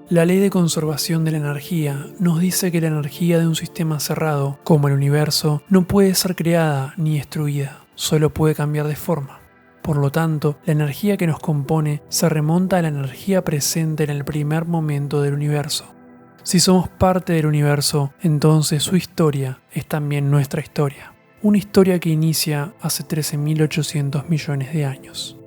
La ley de conservación de la energía nos dice que la energía de un sistema cerrado, como el universo, no puede ser creada ni destruida, solo puede cambiar de forma. Por lo tanto, la energía que nos compone se remonta a la energía presente en el primer momento del universo. Si somos parte del universo, entonces su historia es también nuestra historia. Una historia que inicia hace 13.800 millones de años.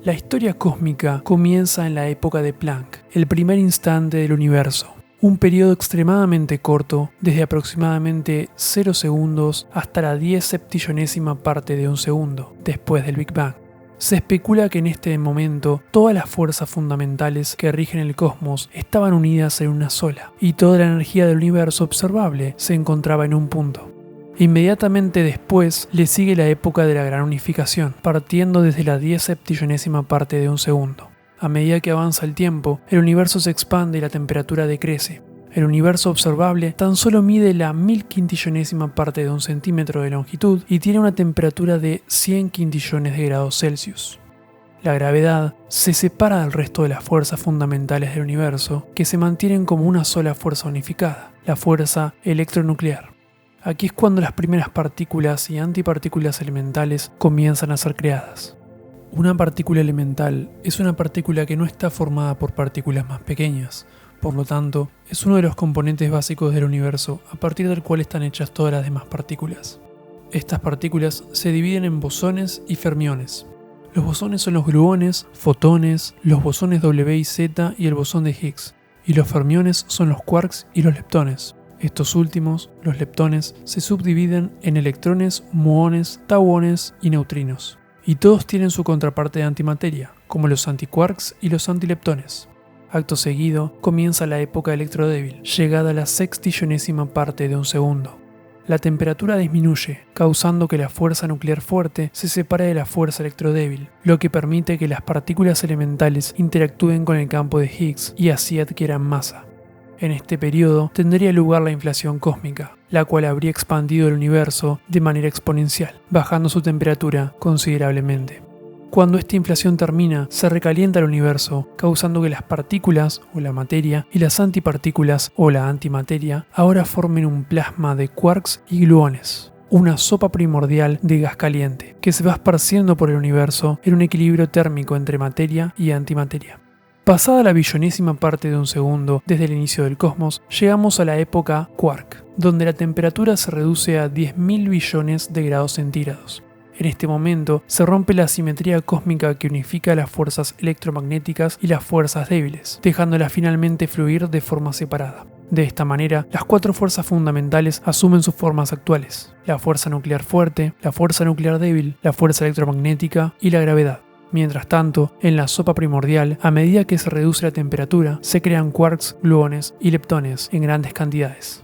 La historia cósmica comienza en la época de Planck, el primer instante del universo, un periodo extremadamente corto, desde aproximadamente 0 segundos hasta la 10 septillonésima parte de un segundo, después del Big Bang. Se especula que en este momento todas las fuerzas fundamentales que rigen el cosmos estaban unidas en una sola, y toda la energía del universo observable se encontraba en un punto. Inmediatamente después le sigue la época de la gran unificación, partiendo desde la 10 septillonésima parte de un segundo. A medida que avanza el tiempo, el universo se expande y la temperatura decrece. El universo observable tan solo mide la 1000 quintillonésima parte de un centímetro de longitud y tiene una temperatura de 100 quintillones de grados Celsius. La gravedad se separa del resto de las fuerzas fundamentales del universo, que se mantienen como una sola fuerza unificada, la fuerza electronuclear. Aquí es cuando las primeras partículas y antipartículas elementales comienzan a ser creadas. Una partícula elemental es una partícula que no está formada por partículas más pequeñas, por lo tanto, es uno de los componentes básicos del universo a partir del cual están hechas todas las demás partículas. Estas partículas se dividen en bosones y fermiones. Los bosones son los gluones, fotones, los bosones W y Z y el bosón de Higgs, y los fermiones son los quarks y los leptones. Estos últimos, los leptones, se subdividen en electrones, muones, tauones y neutrinos, y todos tienen su contraparte de antimateria, como los antiquarks y los antileptones. Acto seguido, comienza la época electrodébil, llegada a la sextillonésima parte de un segundo. La temperatura disminuye, causando que la fuerza nuclear fuerte se separe de la fuerza electrodébil, lo que permite que las partículas elementales interactúen con el campo de Higgs y así adquieran masa. En este periodo tendría lugar la inflación cósmica, la cual habría expandido el universo de manera exponencial, bajando su temperatura considerablemente. Cuando esta inflación termina, se recalienta el universo, causando que las partículas o la materia y las antipartículas o la antimateria ahora formen un plasma de quarks y gluones, una sopa primordial de gas caliente, que se va esparciendo por el universo en un equilibrio térmico entre materia y antimateria. Pasada la billonésima parte de un segundo desde el inicio del cosmos, llegamos a la época quark, donde la temperatura se reduce a 10.000 billones de grados centígrados. En este momento se rompe la simetría cósmica que unifica las fuerzas electromagnéticas y las fuerzas débiles, dejándolas finalmente fluir de forma separada. De esta manera, las cuatro fuerzas fundamentales asumen sus formas actuales: la fuerza nuclear fuerte, la fuerza nuclear débil, la fuerza electromagnética y la gravedad. Mientras tanto, en la sopa primordial, a medida que se reduce la temperatura, se crean quarks, gluones y leptones en grandes cantidades.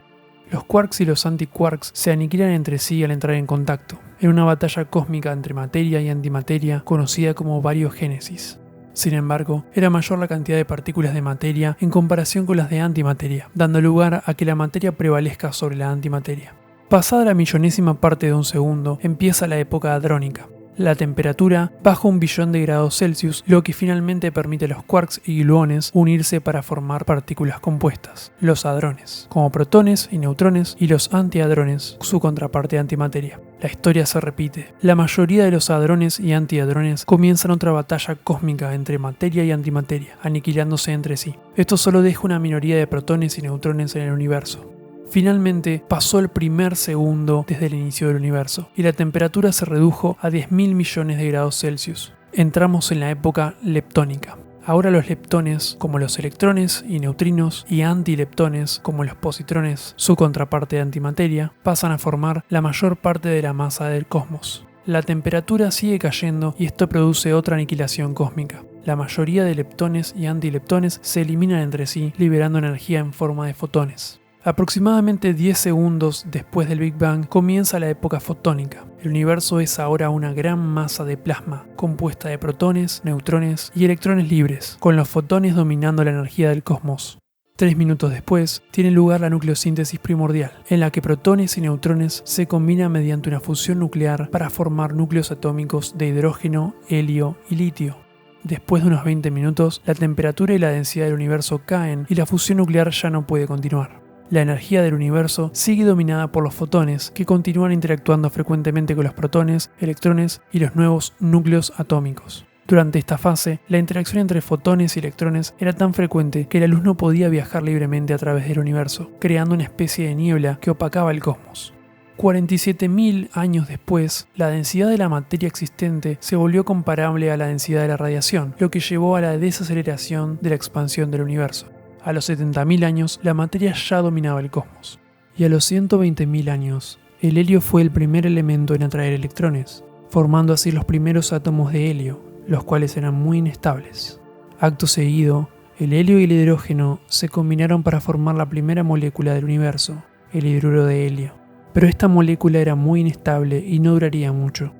Los quarks y los antiquarks se aniquilan entre sí al entrar en contacto, en una batalla cósmica entre materia y antimateria conocida como bariogénesis. Sin embargo, era mayor la cantidad de partículas de materia en comparación con las de antimateria, dando lugar a que la materia prevalezca sobre la antimateria. Pasada la millonésima parte de un segundo, empieza la época hadrónica. La temperatura baja 1 billón de grados Celsius, lo que finalmente permite a los quarks y gluones unirse para formar partículas compuestas, los hadrones, como protones y neutrones, y los antihadrones, su contraparte antimateria. La historia se repite. La mayoría de los hadrones y antihadrones comienzan otra batalla cósmica entre materia y antimateria, aniquilándose entre sí. Esto solo deja una minoría de protones y neutrones en el universo. Finalmente, pasó el primer segundo desde el inicio del universo, y la temperatura se redujo a 10.000 millones de grados Celsius. Entramos en la época leptónica. Ahora los leptones, como los electrones y neutrinos, y antileptones, como los positrones, su contraparte de antimateria, pasan a formar la mayor parte de la masa del cosmos. La temperatura sigue cayendo y esto produce otra aniquilación cósmica. La mayoría de leptones y antileptones se eliminan entre sí, liberando energía en forma de fotones. Aproximadamente 10 segundos después del Big Bang comienza la época fotónica. El universo es ahora una gran masa de plasma, compuesta de protones, neutrones y electrones libres, con los fotones dominando la energía del cosmos. 3 minutos después, tiene lugar la nucleosíntesis primordial, en la que protones y neutrones se combinan mediante una fusión nuclear para formar núcleos atómicos de hidrógeno, helio y litio. Después de unos 20 minutos, la temperatura y la densidad del universo caen y la fusión nuclear ya no puede continuar. La energía del universo sigue dominada por los fotones, que continúan interactuando frecuentemente con los protones, electrones y los nuevos núcleos atómicos. Durante esta fase, la interacción entre fotones y electrones era tan frecuente que la luz no podía viajar libremente a través del universo, creando una especie de niebla que opacaba el cosmos. 47.000 años después, la densidad de la materia existente se volvió comparable a la densidad de la radiación, lo que llevó a la desaceleración de la expansión del universo. A los 70.000 años, la materia ya dominaba el cosmos. Y a los 120.000 años, el helio fue el primer elemento en atraer electrones, formando así los primeros átomos de helio, los cuales eran muy inestables. Acto seguido, el helio y el hidrógeno se combinaron para formar la primera molécula del universo, el hidruro de helio. Pero esta molécula era muy inestable y no duraría mucho.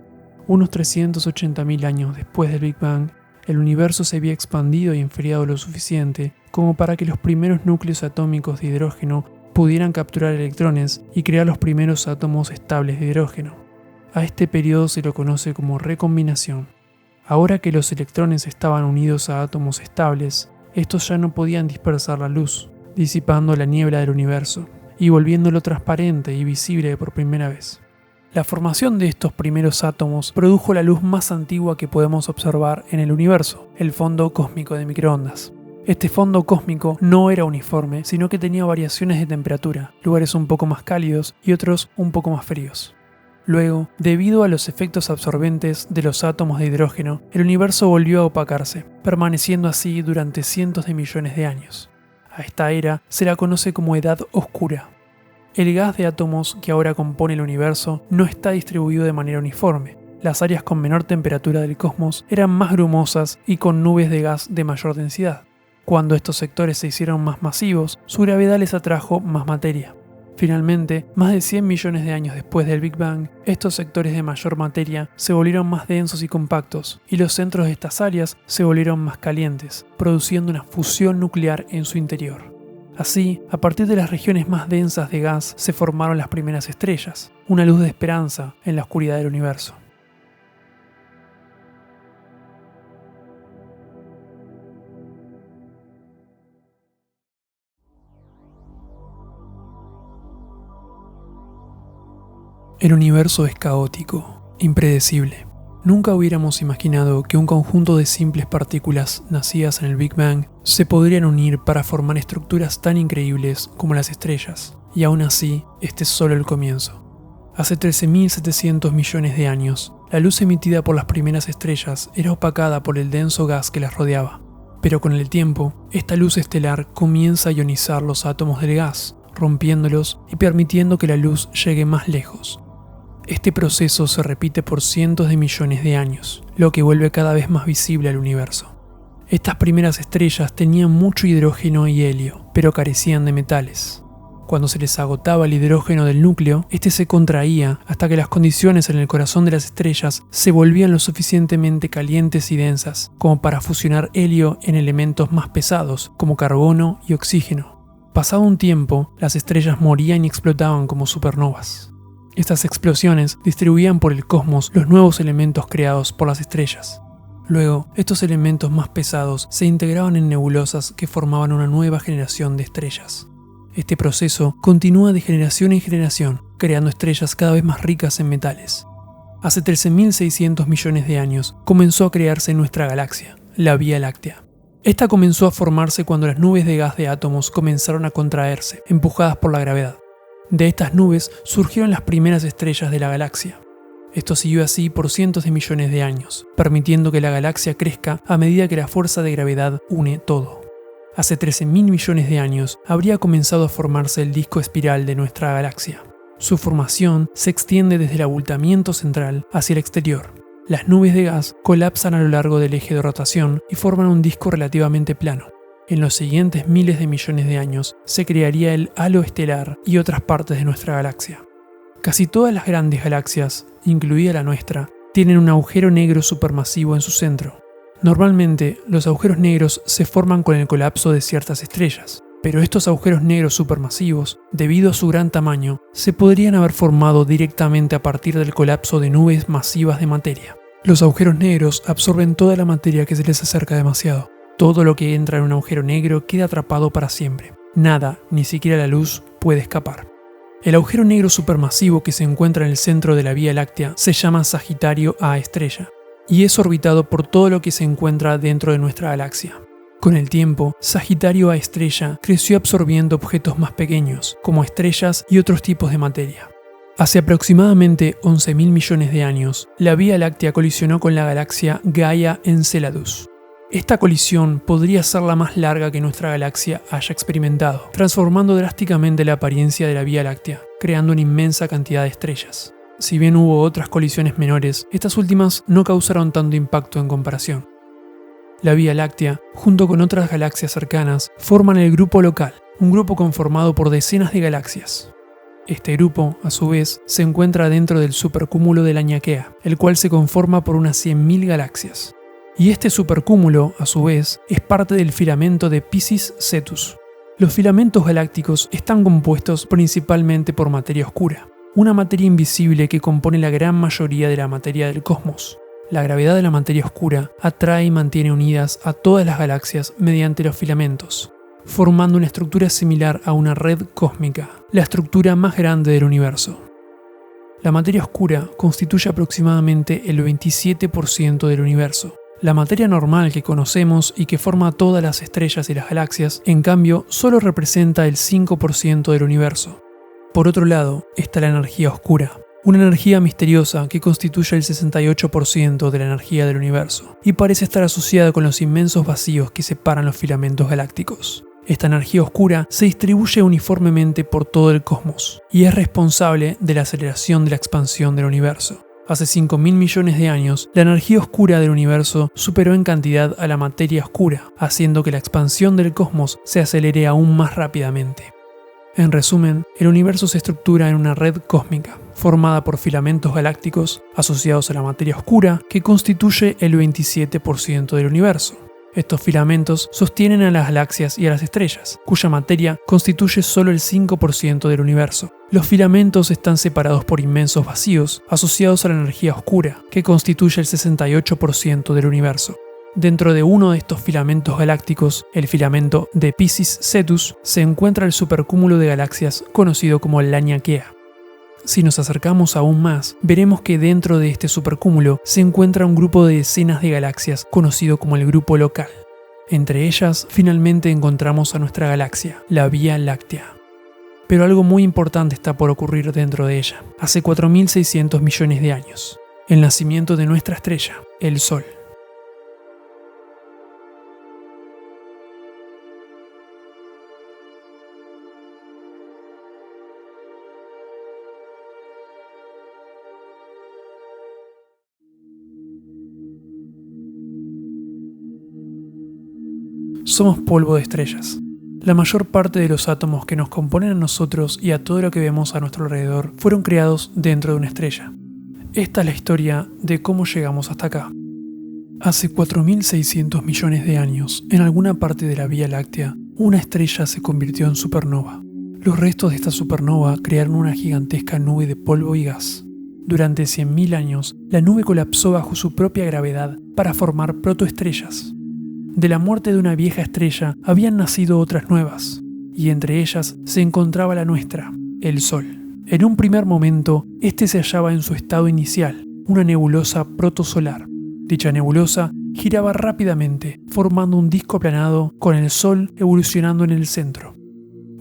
Unos 380.000 años después del Big Bang, el universo se había expandido y enfriado lo suficiente como para que los primeros núcleos atómicos de hidrógeno pudieran capturar electrones y crear los primeros átomos estables de hidrógeno. A este periodo se lo conoce como recombinación. Ahora que los electrones estaban unidos a átomos estables, estos ya no podían dispersar la luz, disipando la niebla del universo y volviéndolo transparente y visible por primera vez. La formación de estos primeros átomos produjo la luz más antigua que podemos observar en el universo, el fondo cósmico de microondas. Este fondo cósmico no era uniforme, sino que tenía variaciones de temperatura, lugares un poco más cálidos y otros un poco más fríos. Luego, debido a los efectos absorbentes de los átomos de hidrógeno, el universo volvió a opacarse, permaneciendo así durante cientos de millones de años. A esta era se la conoce como Edad Oscura. El gas de átomos que ahora compone el universo no está distribuido de manera uniforme. Las áreas con menor temperatura del cosmos eran más grumosas y con nubes de gas de mayor densidad. Cuando estos sectores se hicieron más masivos, su gravedad les atrajo más materia. Finalmente, más de 100 millones de años después del Big Bang, estos sectores de mayor materia se volvieron más densos y compactos, y los centros de estas áreas se volvieron más calientes, produciendo una fusión nuclear en su interior. Así, a partir de las regiones más densas de gas se formaron las primeras estrellas, una luz de esperanza en la oscuridad del universo. El universo es caótico, impredecible. Nunca hubiéramos imaginado que un conjunto de simples partículas nacidas en el Big Bang se podrían unir para formar estructuras tan increíbles como las estrellas, y aún así, este es solo el comienzo. Hace 13.700 millones de años, la luz emitida por las primeras estrellas era opacada por el denso gas que las rodeaba. Pero con el tiempo, esta luz estelar comienza a ionizar los átomos del gas, rompiéndolos y permitiendo que la luz llegue más lejos. Este proceso se repite por cientos de millones de años, lo que vuelve cada vez más visible al universo. Estas primeras estrellas tenían mucho hidrógeno y helio, pero carecían de metales. Cuando se les agotaba el hidrógeno del núcleo, este se contraía hasta que las condiciones en el corazón de las estrellas se volvían lo suficientemente calientes y densas como para fusionar helio en elementos más pesados como carbono y oxígeno. Pasado un tiempo, las estrellas morían y explotaban como supernovas. Estas explosiones distribuían por el cosmos los nuevos elementos creados por las estrellas. Luego, estos elementos más pesados se integraban en nebulosas que formaban una nueva generación de estrellas. Este proceso continúa de generación en generación, creando estrellas cada vez más ricas en metales. Hace 13.600 millones de años comenzó a crearse nuestra galaxia, la Vía Láctea. Esta comenzó a formarse cuando las nubes de gas de átomos comenzaron a contraerse, empujadas por la gravedad. De estas nubes surgieron las primeras estrellas de la galaxia. Esto siguió así por cientos de millones de años, permitiendo que la galaxia crezca a medida que la fuerza de gravedad une todo. Hace 13.000 millones de años habría comenzado a formarse el disco espiral de nuestra galaxia. Su formación se extiende desde el abultamiento central hacia el exterior. Las nubes de gas colapsan a lo largo del eje de rotación y forman un disco relativamente plano. En los siguientes miles de millones de años se crearía el halo estelar y otras partes de nuestra galaxia. Casi todas las grandes galaxias, incluida la nuestra, tienen un agujero negro supermasivo en su centro. Normalmente, los agujeros negros se forman con el colapso de ciertas estrellas, pero estos agujeros negros supermasivos, debido a su gran tamaño, se podrían haber formado directamente a partir del colapso de nubes masivas de materia. Los agujeros negros absorben toda la materia que se les acerca demasiado. Todo lo que entra en un agujero negro queda atrapado para siempre. Nada, ni siquiera la luz, puede escapar. El agujero negro supermasivo que se encuentra en el centro de la Vía Láctea se llama Sagitario A estrella y es orbitado por todo lo que se encuentra dentro de nuestra galaxia. Con el tiempo, Sagitario A estrella creció absorbiendo objetos más pequeños, como estrellas y otros tipos de materia. Hace aproximadamente 11.000 millones de años, la Vía Láctea colisionó con la galaxia Gaia Enceladus. Esta colisión podría ser la más larga que nuestra galaxia haya experimentado, transformando drásticamente la apariencia de la Vía Láctea, creando una inmensa cantidad de estrellas. Si bien hubo otras colisiones menores, estas últimas no causaron tanto impacto en comparación. La Vía Láctea, junto con otras galaxias cercanas, forman el Grupo Local, un grupo conformado por decenas de galaxias. Este grupo, a su vez, se encuentra dentro del supercúmulo de la Ñaquea, el cual se conforma por unas 100.000 galaxias. Y este supercúmulo, a su vez, es parte del filamento de Piscis Cetus. Los filamentos galácticos están compuestos principalmente por materia oscura, una materia invisible que compone la gran mayoría de la materia del cosmos. La gravedad de la materia oscura atrae y mantiene unidas a todas las galaxias mediante los filamentos, formando una estructura similar a una red cósmica, la estructura más grande del universo. La materia oscura constituye aproximadamente el 27% del universo. La materia normal que conocemos y que forma todas las estrellas y las galaxias, en cambio, solo representa el 5% del universo. Por otro lado, está la energía oscura, una energía misteriosa que constituye el 68% de la energía del universo, y parece estar asociada con los inmensos vacíos que separan los filamentos galácticos. Esta energía oscura se distribuye uniformemente por todo el cosmos, y es responsable de la aceleración de la expansión del universo. Hace 5.000 millones de años, la energía oscura del universo superó en cantidad a la materia oscura, haciendo que la expansión del cosmos se acelere aún más rápidamente. En resumen, el universo se estructura en una red cósmica, formada por filamentos galácticos asociados a la materia oscura, que constituye el 27% del universo. Estos filamentos sostienen a las galaxias y a las estrellas, cuya materia constituye solo el 5% del universo. Los filamentos están separados por inmensos vacíos asociados a la energía oscura, que constituye el 68% del universo. Dentro de uno de estos filamentos galácticos, el filamento de Piscis Cetus, se encuentra el supercúmulo de galaxias conocido como la Ñaquea. Si nos acercamos aún más, veremos que dentro de este supercúmulo se encuentra un grupo de decenas de galaxias conocido como el Grupo Local. Entre ellas, finalmente encontramos a nuestra galaxia, la Vía Láctea. Pero algo muy importante está por ocurrir dentro de ella, hace 4.600 millones de años, el nacimiento de nuestra estrella, el Sol. Somos polvo de estrellas. La mayor parte de los átomos que nos componen a nosotros y a todo lo que vemos a nuestro alrededor fueron creados dentro de una estrella. Esta es la historia de cómo llegamos hasta acá. Hace 4.600 millones de años, en alguna parte de la Vía Láctea, una estrella se convirtió en supernova. Los restos de esta supernova crearon una gigantesca nube de polvo y gas. Durante 100.000 años, la nube colapsó bajo su propia gravedad para formar protoestrellas. De la muerte de una vieja estrella habían nacido otras nuevas, y entre ellas se encontraba la nuestra, el Sol. En un primer momento, este se hallaba en su estado inicial, una nebulosa protosolar. Dicha nebulosa giraba rápidamente, formando un disco aplanado con el Sol evolucionando en el centro.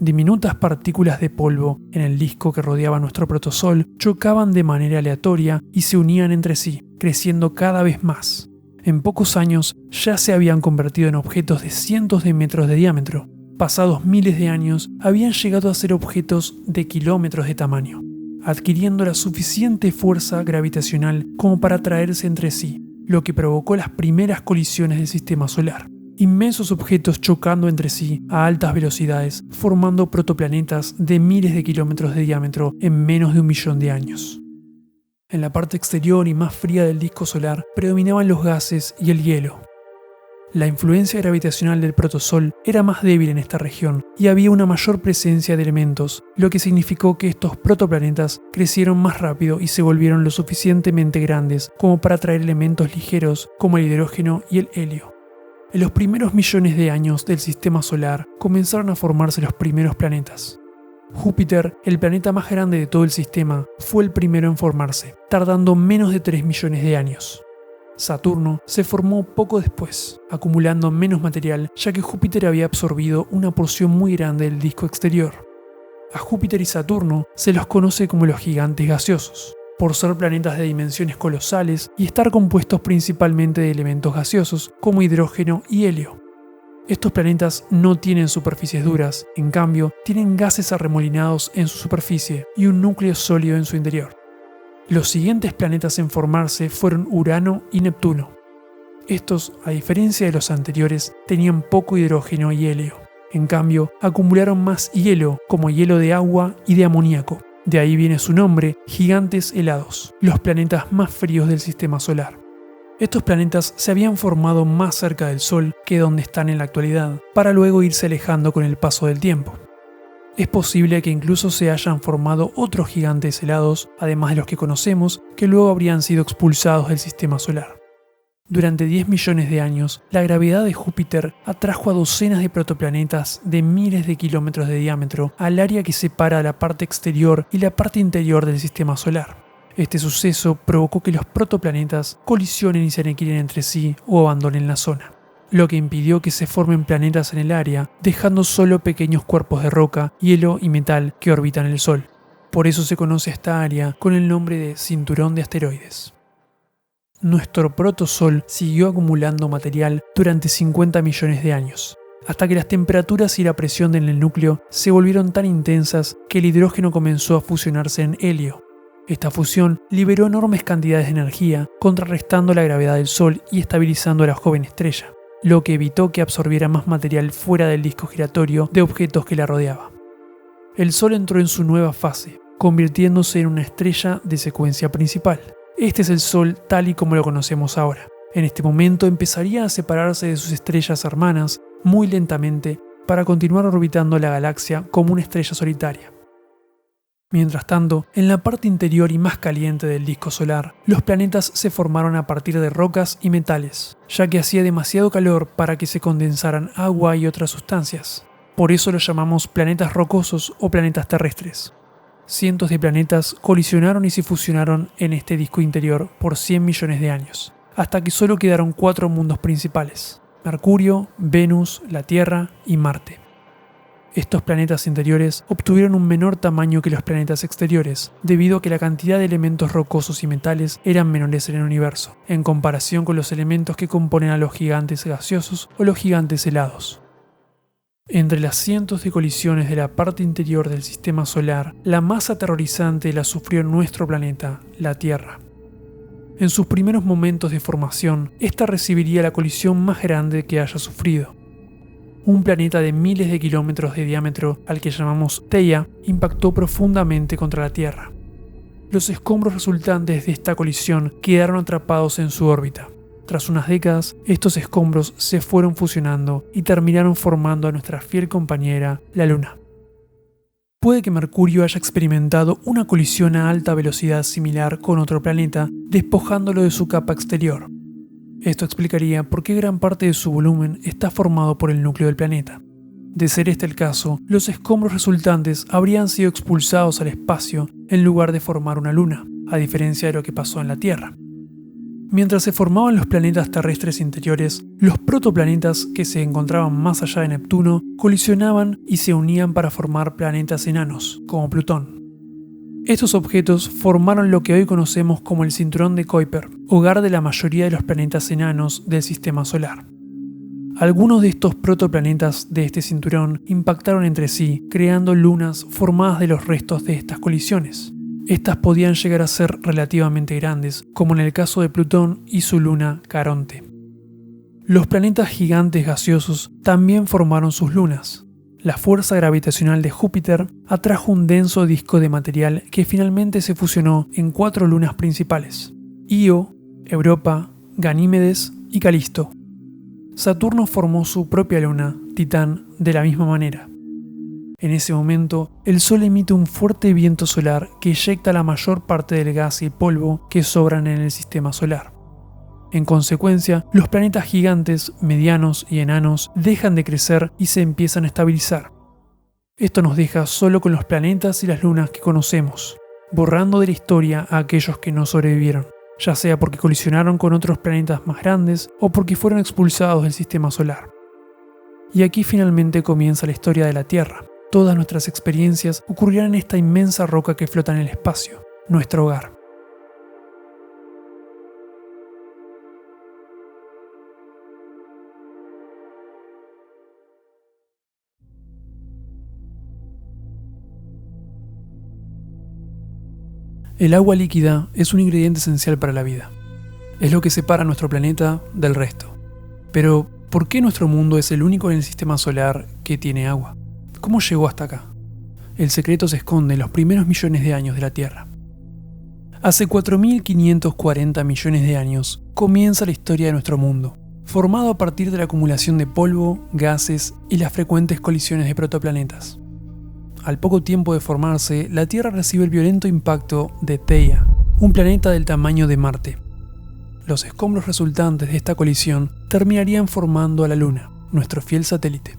Diminutas partículas de polvo en el disco que rodeaba nuestro protosol chocaban de manera aleatoria y se unían entre sí, creciendo cada vez más. En pocos años ya se habían convertido en objetos de cientos de metros de diámetro. Pasados miles de años, habían llegado a ser objetos de kilómetros de tamaño, adquiriendo la suficiente fuerza gravitacional como para atraerse entre sí, lo que provocó las primeras colisiones del sistema solar. Inmensos objetos chocando entre sí a altas velocidades, formando protoplanetas de miles de kilómetros de diámetro en menos de 1 millón de años. En la parte exterior y más fría del disco solar predominaban los gases y el hielo. La influencia gravitacional del protosol era más débil en esta región y había una mayor presencia de elementos, lo que significó que estos protoplanetas crecieron más rápido y se volvieron lo suficientemente grandes como para atraer elementos ligeros como el hidrógeno y el helio. En los primeros millones de años del sistema solar comenzaron a formarse los primeros planetas. Júpiter, el planeta más grande de todo el sistema, fue el primero en formarse, tardando menos de 3 millones de años. Saturno se formó poco después, acumulando menos material ya que Júpiter había absorbido una porción muy grande del disco exterior. A Júpiter y Saturno se los conoce como los gigantes gaseosos, por ser planetas de dimensiones colosales y estar compuestos principalmente de elementos gaseosos como hidrógeno y helio. Estos planetas no tienen superficies duras, en cambio tienen gases arremolinados en su superficie y un núcleo sólido en su interior. Los siguientes planetas en formarse fueron Urano y Neptuno. Estos, a diferencia de los anteriores, tenían poco hidrógeno y helio. En cambio, acumularon más hielo, como hielo de agua y de amoníaco. De ahí viene su nombre, gigantes helados, los planetas más fríos del sistema solar. Estos planetas se habían formado más cerca del Sol que donde están en la actualidad, para luego irse alejando con el paso del tiempo. Es posible que incluso se hayan formado otros gigantes helados, además de los que conocemos, que luego habrían sido expulsados del sistema solar. Durante 10 millones de años, la gravedad de Júpiter atrajo a docenas de protoplanetas de miles de kilómetros de diámetro al área que separa la parte exterior y la parte interior del sistema solar. Este suceso provocó que los protoplanetas colisionen y se aniquilen entre sí o abandonen la zona, lo que impidió que se formen planetas en el área, dejando solo pequeños cuerpos de roca, hielo y metal que orbitan el Sol. Por eso se conoce a esta área con el nombre de cinturón de asteroides. Nuestro protosol siguió acumulando material durante 50 millones de años, hasta que las temperaturas y la presión en el núcleo se volvieron tan intensas que el hidrógeno comenzó a fusionarse en helio. Esta fusión liberó enormes cantidades de energía, contrarrestando la gravedad del Sol y estabilizando a la joven estrella, lo que evitó que absorbiera más material fuera del disco giratorio de objetos que la rodeaba. El Sol entró en su nueva fase, convirtiéndose en una estrella de secuencia principal. Este es el Sol tal y como lo conocemos ahora. En este momento empezaría a separarse de sus estrellas hermanas muy lentamente para continuar orbitando la galaxia como una estrella solitaria. Mientras tanto, en la parte interior y más caliente del disco solar, los planetas se formaron a partir de rocas y metales, ya que hacía demasiado calor para que se condensaran agua y otras sustancias. Por eso los llamamos planetas rocosos o planetas terrestres. Cientos de planetas colisionaron y se fusionaron en este disco interior por 100 millones de años, hasta que solo quedaron 4 mundos principales: Mercurio, Venus, la Tierra y Marte. Estos planetas interiores obtuvieron un menor tamaño que los planetas exteriores, debido a que la cantidad de elementos rocosos y metales eran menores en el universo, en comparación con los elementos que componen a los gigantes gaseosos o los gigantes helados. Entre las cientos de colisiones de la parte interior del sistema solar, la más aterrorizante la sufrió nuestro planeta, la Tierra. En sus primeros momentos de formación, esta recibiría la colisión más grande que haya sufrido. Un planeta de miles de kilómetros de diámetro, al que llamamos Theia, impactó profundamente contra la Tierra. Los escombros resultantes de esta colisión quedaron atrapados en su órbita. Tras unas décadas, estos escombros se fueron fusionando y terminaron formando a nuestra fiel compañera, la Luna. Puede que Mercurio haya experimentado una colisión a alta velocidad similar con otro planeta, despojándolo de su capa exterior. Esto explicaría por qué gran parte de su volumen está formado por el núcleo del planeta. De ser este el caso, los escombros resultantes habrían sido expulsados al espacio en lugar de formar una luna, a diferencia de lo que pasó en la Tierra. Mientras se formaban los planetas terrestres interiores, los protoplanetas que se encontraban más allá de Neptuno colisionaban y se unían para formar planetas enanos, como Plutón. Estos objetos formaron lo que hoy conocemos como el cinturón de Kuiper, hogar de la mayoría de los planetas enanos del sistema solar. Algunos de estos protoplanetas de este cinturón impactaron entre sí, creando lunas formadas de los restos de estas colisiones. Estas podían llegar a ser relativamente grandes, como en el caso de Plutón y su luna Caronte. Los planetas gigantes gaseosos también formaron sus lunas. La fuerza gravitacional de Júpiter atrajo un denso disco de material que finalmente se fusionó en 4 lunas principales: Io, Europa, Ganímedes y Calisto. Saturno formó su propia luna, Titán, de la misma manera. En ese momento, el Sol emite un fuerte viento solar que eyecta la mayor parte del gas y polvo que sobran en el sistema solar. En consecuencia, los planetas gigantes, medianos y enanos dejan de crecer y se empiezan a estabilizar. Esto nos deja solo con los planetas y las lunas que conocemos, borrando de la historia a aquellos que no sobrevivieron, ya sea porque colisionaron con otros planetas más grandes o porque fueron expulsados del sistema solar. Y aquí finalmente comienza la historia de la Tierra. Todas nuestras experiencias ocurrirán en esta inmensa roca que flota en el espacio, nuestro hogar. El agua líquida es un ingrediente esencial para la vida. Es lo que separa nuestro planeta del resto. Pero, ¿por qué nuestro mundo es el único en el sistema solar que tiene agua? ¿Cómo llegó hasta acá? El secreto se esconde en los primeros millones de años de la Tierra. Hace 4.540 millones de años comienza la historia de nuestro mundo, formado a partir de la acumulación de polvo, gases y las frecuentes colisiones de protoplanetas. Al poco tiempo de formarse, la Tierra recibe el violento impacto de Theia, un planeta del tamaño de Marte. Los escombros resultantes de esta colisión terminarían formando a la Luna, nuestro fiel satélite.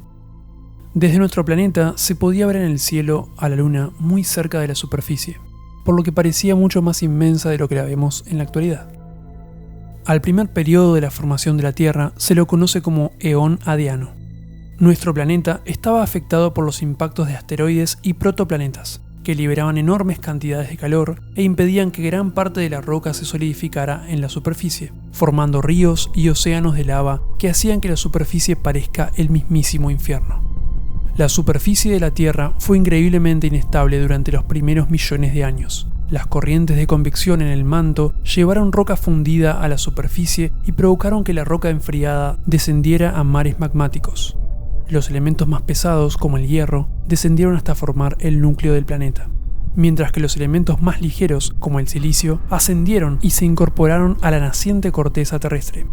Desde nuestro planeta se podía ver en el cielo a la Luna muy cerca de la superficie, por lo que parecía mucho más inmensa de lo que la vemos en la actualidad. Al primer periodo de la formación de la Tierra se lo conoce como Eón Adiano. Nuestro planeta estaba afectado por los impactos de asteroides y protoplanetas, que liberaban enormes cantidades de calor e impedían que gran parte de la roca se solidificara en la superficie, formando ríos y océanos de lava que hacían que la superficie parezca el mismísimo infierno. La superficie de la Tierra fue increíblemente inestable durante los primeros millones de años. Las corrientes de convección en el manto llevaron roca fundida a la superficie y provocaron que la roca enfriada descendiera a mares magmáticos. Los elementos más pesados, como el hierro, descendieron hasta formar el núcleo del planeta, mientras que los elementos más ligeros, como el silicio, ascendieron y se incorporaron a la naciente corteza terrestre.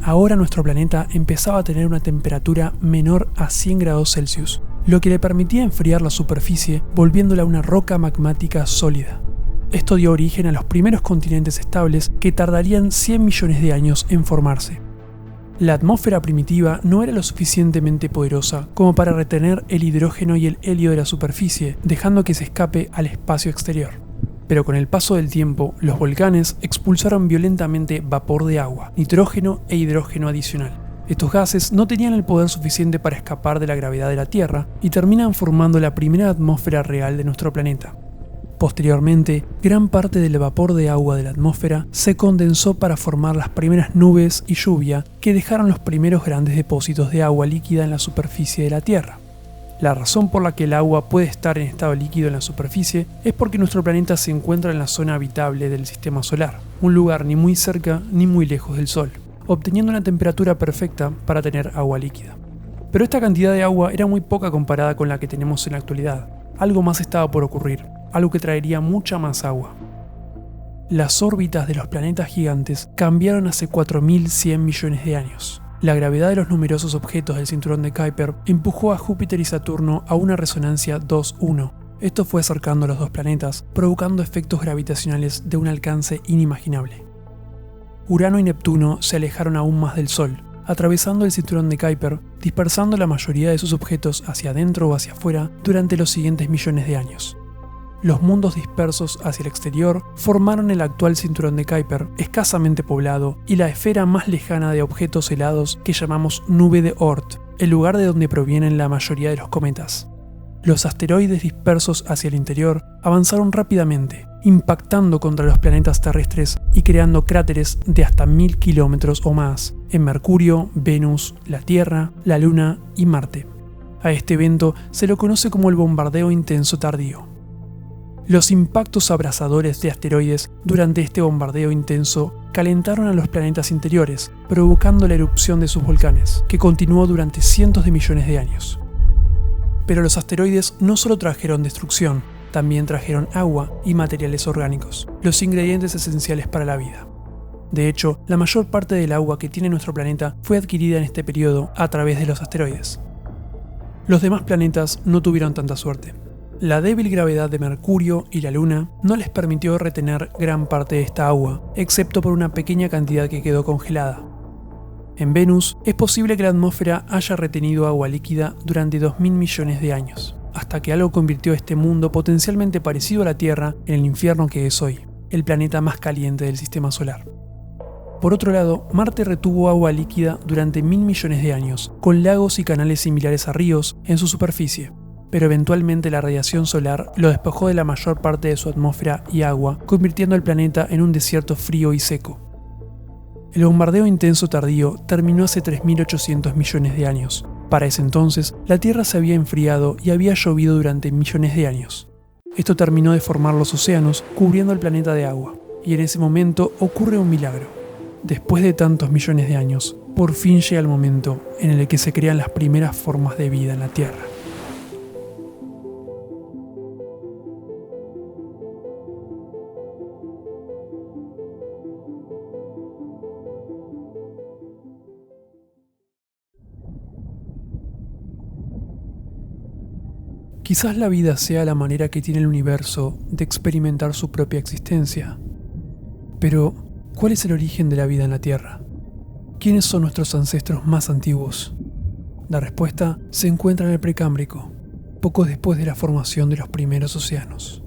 Ahora nuestro planeta empezaba a tener una temperatura menor a 100 grados Celsius, lo que le permitía enfriar la superficie, volviéndola una roca magmática sólida. Esto dio origen a los primeros continentes estables que tardarían 100 millones de años en formarse. La atmósfera primitiva no era lo suficientemente poderosa como para retener el hidrógeno y el helio de la superficie, dejando que se escape al espacio exterior. Pero con el paso del tiempo, los volcanes expulsaron violentamente vapor de agua, nitrógeno e hidrógeno adicional. Estos gases no tenían el poder suficiente para escapar de la gravedad de la Tierra y terminan formando la primera atmósfera real de nuestro planeta. Posteriormente, gran parte del vapor de agua de la atmósfera se condensó para formar las primeras nubes y lluvia que dejaron los primeros grandes depósitos de agua líquida en la superficie de la Tierra. La razón por la que el agua puede estar en estado líquido en la superficie es porque nuestro planeta se encuentra en la zona habitable del sistema solar, un lugar ni muy cerca ni muy lejos del Sol, obteniendo una temperatura perfecta para tener agua líquida. Pero esta cantidad de agua era muy poca comparada con la que tenemos en la actualidad. Algo más estaba por ocurrir, algo que traería mucha más agua. Las órbitas de los planetas gigantes cambiaron hace 4.100 millones de años. La gravedad de los numerosos objetos del cinturón de Kuiper empujó a Júpiter y Saturno a una resonancia 2-1. Esto fue acercando a los dos planetas, provocando efectos gravitacionales de un alcance inimaginable. Urano y Neptuno se alejaron aún más del Sol, atravesando el cinturón de Kuiper, dispersando la mayoría de sus objetos hacia adentro o hacia afuera durante los siguientes millones de años. Los mundos dispersos hacia el exterior formaron el actual cinturón de Kuiper, escasamente poblado, y la esfera más lejana de objetos helados que llamamos nube de Oort, el lugar de donde provienen la mayoría de los cometas. Los asteroides dispersos hacia el interior avanzaron rápidamente, impactando contra los planetas terrestres y creando cráteres de hasta 1.000 kilómetros o más en Mercurio, Venus, la Tierra, la Luna y Marte. A este evento se lo conoce como el bombardeo intenso tardío. Los impactos abrasadores de asteroides durante este bombardeo intenso calentaron a los planetas interiores, provocando la erupción de sus volcanes, que continuó durante cientos de millones de años. Pero los asteroides no solo trajeron destrucción, también trajeron agua y materiales orgánicos, los ingredientes esenciales para la vida. De hecho, la mayor parte del agua que tiene nuestro planeta fue adquirida en este periodo a través de los asteroides. Los demás planetas no tuvieron tanta suerte. La débil gravedad de Mercurio y la Luna no les permitió retener gran parte de esta agua, excepto por una pequeña cantidad que quedó congelada. En Venus, es posible que la atmósfera haya retenido agua líquida durante 2000 millones de años, hasta que algo convirtió este mundo potencialmente parecido a la Tierra en el infierno que es hoy, el planeta más caliente del sistema solar. Por otro lado, Marte retuvo agua líquida durante 1000 millones de años, con lagos y canales similares a ríos en su superficie, pero eventualmente la radiación solar lo despojó de la mayor parte de su atmósfera y agua, convirtiendo el planeta en un desierto frío y seco. El bombardeo intenso tardío terminó hace 3800 millones de años. Para ese entonces, la Tierra se había enfriado y había llovido durante millones de años. Esto terminó de formar los océanos, cubriendo el planeta de agua, y en ese momento ocurre un milagro. Después de tantos millones de años, por fin llega el momento en el que se crean las primeras formas de vida en la Tierra. Quizás la vida sea la manera que tiene el universo de experimentar su propia existencia. Pero, ¿cuál es el origen de la vida en la Tierra? ¿Quiénes son nuestros ancestros más antiguos? La respuesta se encuentra en el Precámbrico, poco después de la formación de los primeros océanos.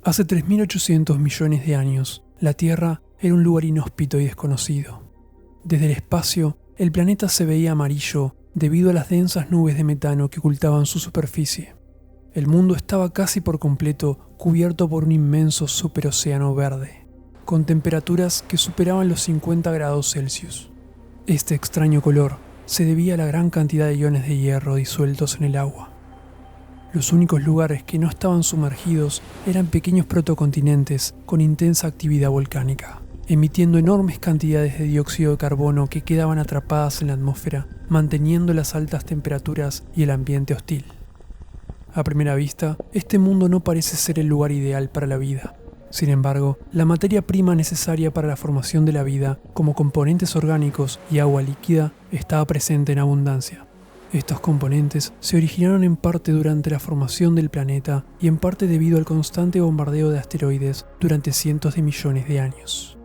Hace 3800 millones de años, la Tierra era un lugar inhóspito y desconocido. Desde el espacio, el planeta se veía amarillo debido a las densas nubes de metano que ocultaban su superficie. El mundo estaba casi por completo cubierto por un inmenso superocéano verde, con temperaturas que superaban los 50 grados Celsius. Este extraño color se debía a la gran cantidad de iones de hierro disueltos en el agua. Los únicos lugares que no estaban sumergidos eran pequeños protocontinentes con intensa actividad volcánica, emitiendo enormes cantidades de dióxido de carbono que quedaban atrapadas en la atmósfera, manteniendo las altas temperaturas y el ambiente hostil. A primera vista, este mundo no parece ser el lugar ideal para la vida. Sin embargo, la materia prima necesaria para la formación de la vida, como componentes orgánicos y agua líquida, estaba presente en abundancia. Estos componentes se originaron en parte durante la formación del planeta y en parte debido al constante bombardeo de asteroides durante cientos de millones de años.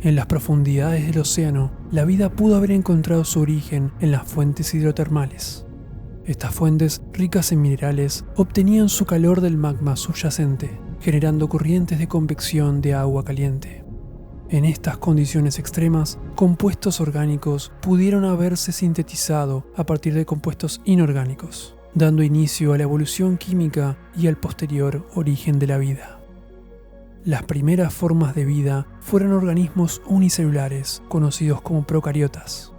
En las profundidades del océano, la vida pudo haber encontrado su origen en las fuentes hidrotermales. Estas fuentes, ricas en minerales, obtenían su calor del magma subyacente, generando corrientes de convección de agua caliente. En estas condiciones extremas, compuestos orgánicos pudieron haberse sintetizado a partir de compuestos inorgánicos, dando inicio a la evolución química y al posterior origen de la vida. Las primeras formas de vida fueron organismos unicelulares, conocidos como procariotas.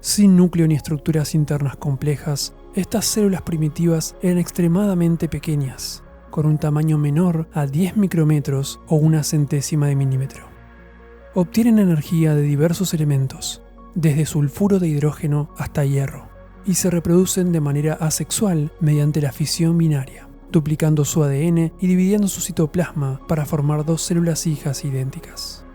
Sin núcleo ni estructuras internas complejas, estas células primitivas eran extremadamente pequeñas, con un tamaño menor a 10 micrómetros o una centésima de milímetro. Obtienen energía de diversos elementos, desde sulfuro de hidrógeno hasta hierro, y se reproducen de manera asexual mediante la fisión binaria, duplicando su ADN y dividiendo su citoplasma para formar dos células hijas idénticas.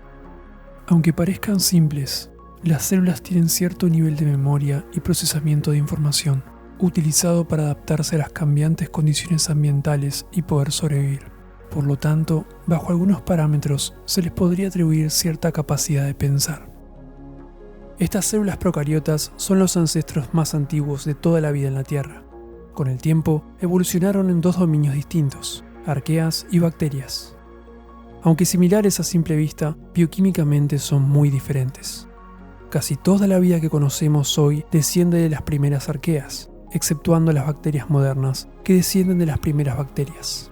Aunque parezcan simples, las células tienen cierto nivel de memoria y procesamiento de información, utilizado para adaptarse a las cambiantes condiciones ambientales y poder sobrevivir. Por lo tanto, bajo algunos parámetros se les podría atribuir cierta capacidad de pensar. Estas células procariotas son los ancestros más antiguos de toda la vida en la Tierra. Con el tiempo, evolucionaron en dos dominios distintos, arqueas y bacterias. Aunque similares a simple vista, bioquímicamente son muy diferentes. Casi toda la vida que conocemos hoy desciende de las primeras arqueas, exceptuando las bacterias modernas, que descienden de las primeras bacterias.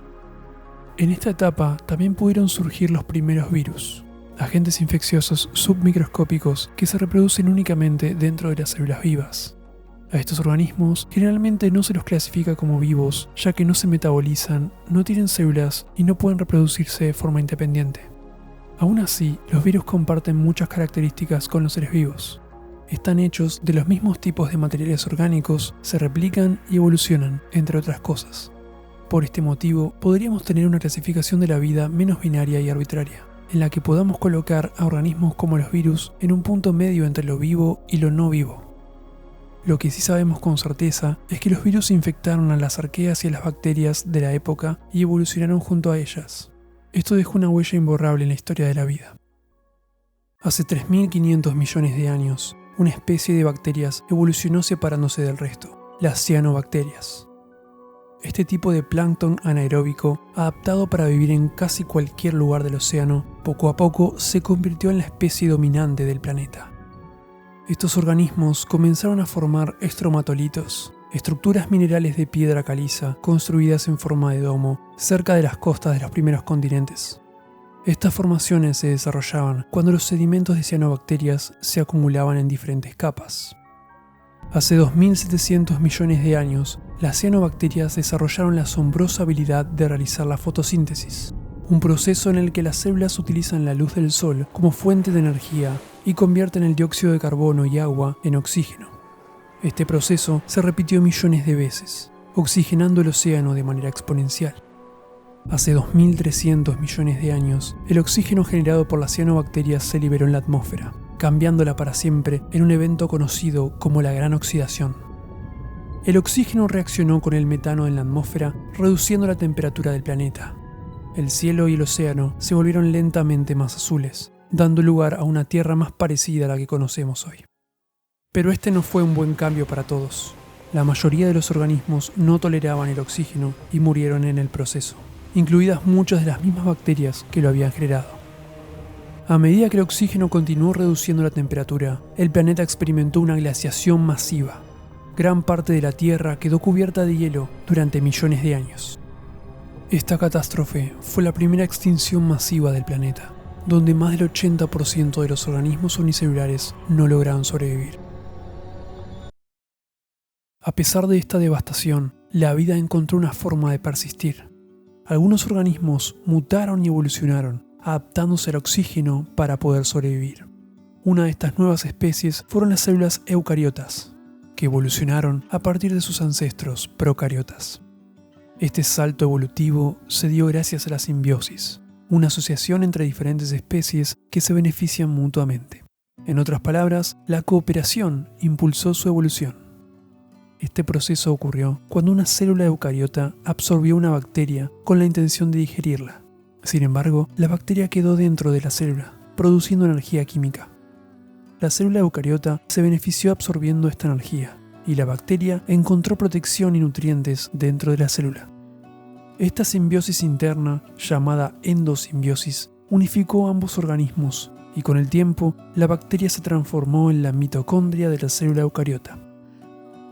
En esta etapa también pudieron surgir los primeros virus, agentes infecciosos submicroscópicos que se reproducen únicamente dentro de las células vivas. A estos organismos generalmente no se los clasifica como vivos, ya que no se metabolizan, no tienen células y no pueden reproducirse de forma independiente. Aún así, los virus comparten muchas características con los seres vivos. Están hechos de los mismos tipos de materiales orgánicos, se replican y evolucionan, entre otras cosas. Por este motivo, podríamos tener una clasificación de la vida menos binaria y arbitraria. en la que podamos colocar a organismos como los virus en un punto medio entre lo vivo y lo no vivo. Lo que sí sabemos con certeza es que los virus infectaron a las arqueas y a las bacterias de la época y evolucionaron junto a ellas. Esto dejó una huella imborrable en la historia de la vida. Hace 3.500 millones de años, una especie de bacterias evolucionó separándose del resto, las cianobacterias. Este tipo de plancton anaeróbico, adaptado para vivir en casi cualquier lugar del océano, poco a poco se convirtió en la especie dominante del planeta. Estos organismos comenzaron a formar estromatolitos, estructuras minerales de piedra caliza construidas en forma de domo cerca de las costas de los primeros continentes. Estas formaciones se desarrollaban cuando los sedimentos de cianobacterias se acumulaban en diferentes capas. Hace 2.700 millones de años, las cianobacterias desarrollaron la asombrosa habilidad de realizar la fotosíntesis, un proceso en el que las células utilizan la luz del sol como fuente de energía y convierten el dióxido de carbono y agua en oxígeno. Este proceso se repitió millones de veces, oxigenando el océano de manera exponencial. Hace 2.300 millones de años, el oxígeno generado por las cianobacterias se liberó en la atmósfera, cambiándola para siempre en un evento conocido como la Gran Oxidación. El oxígeno reaccionó con el metano en la atmósfera, reduciendo la temperatura del planeta. El cielo y el océano se volvieron lentamente más azules, dando lugar a una Tierra más parecida a la que conocemos hoy. Pero este no fue un buen cambio para todos. La mayoría de los organismos no toleraban el oxígeno y murieron en el proceso, incluidas muchas de las mismas bacterias que lo habían generado. A medida que el oxígeno continuó reduciendo la temperatura, el planeta experimentó una glaciación masiva. Gran parte de la Tierra quedó cubierta de hielo durante millones de años. Esta catástrofe fue la primera extinción masiva del planeta, donde más del 80% de los organismos unicelulares no lograron sobrevivir. A pesar de esta devastación, la vida encontró una forma de persistir. Algunos organismos mutaron y evolucionaron, adaptándose al oxígeno para poder sobrevivir. Una de estas nuevas especies fueron las células eucariotas, que evolucionaron a partir de sus ancestros procariotas. Este salto evolutivo se dio gracias a la simbiosis, una asociación entre diferentes especies que se benefician mutuamente. En otras palabras, la cooperación impulsó su evolución. Este proceso ocurrió cuando una célula eucariota absorbió una bacteria con la intención de digerirla. Sin embargo, la bacteria quedó dentro de la célula, produciendo energía química. La célula eucariota se benefició absorbiendo esta energía, y la bacteria encontró protección y nutrientes dentro de la célula. Esta simbiosis interna, llamada endosimbiosis, unificó ambos organismos, y con el tiempo, la bacteria se transformó en la mitocondria de la célula eucariota.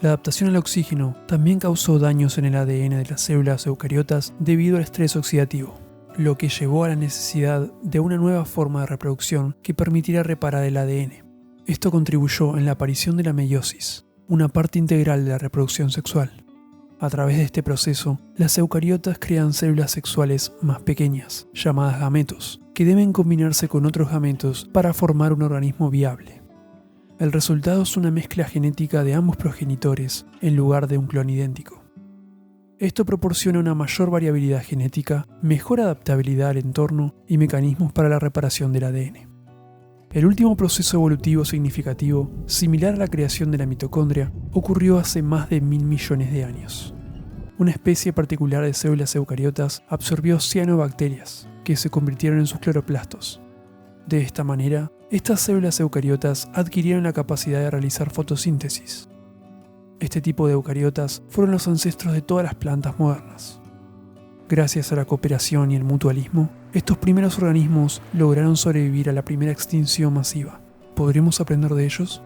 La adaptación al oxígeno también causó daños en el ADN de las células eucariotas debido al estrés oxidativo, lo que llevó a la necesidad de una nueva forma de reproducción que permitiera reparar el ADN. Esto contribuyó en la aparición de la meiosis, una parte integral de la reproducción sexual. A través de este proceso, las eucariotas crean células sexuales más pequeñas, llamadas gametos, que deben combinarse con otros gametos para formar un organismo viable. El resultado es una mezcla genética de ambos progenitores en lugar de un clon idéntico. Esto proporciona una mayor variabilidad genética, mejor adaptabilidad al entorno y mecanismos para la reparación del ADN. El último proceso evolutivo significativo, similar a la creación de la mitocondria, ocurrió hace más de 1.000 millones de años. Una especie particular de células eucariotas absorbió cianobacterias, que se convirtieron en sus cloroplastos. De esta manera, estas células eucariotas adquirieron la capacidad de realizar fotosíntesis. Este tipo de eucariotas fueron los ancestros de todas las plantas modernas. Gracias a la cooperación y el mutualismo, estos primeros organismos lograron sobrevivir a la primera extinción masiva. ¿Podremos aprender de ellos?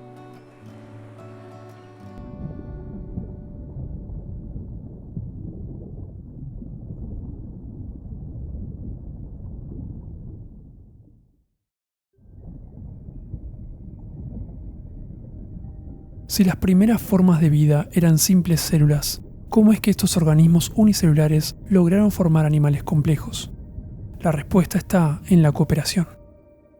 Si las primeras formas de vida eran simples células, ¿cómo es que estos organismos unicelulares lograron formar animales complejos? La respuesta está en la cooperación.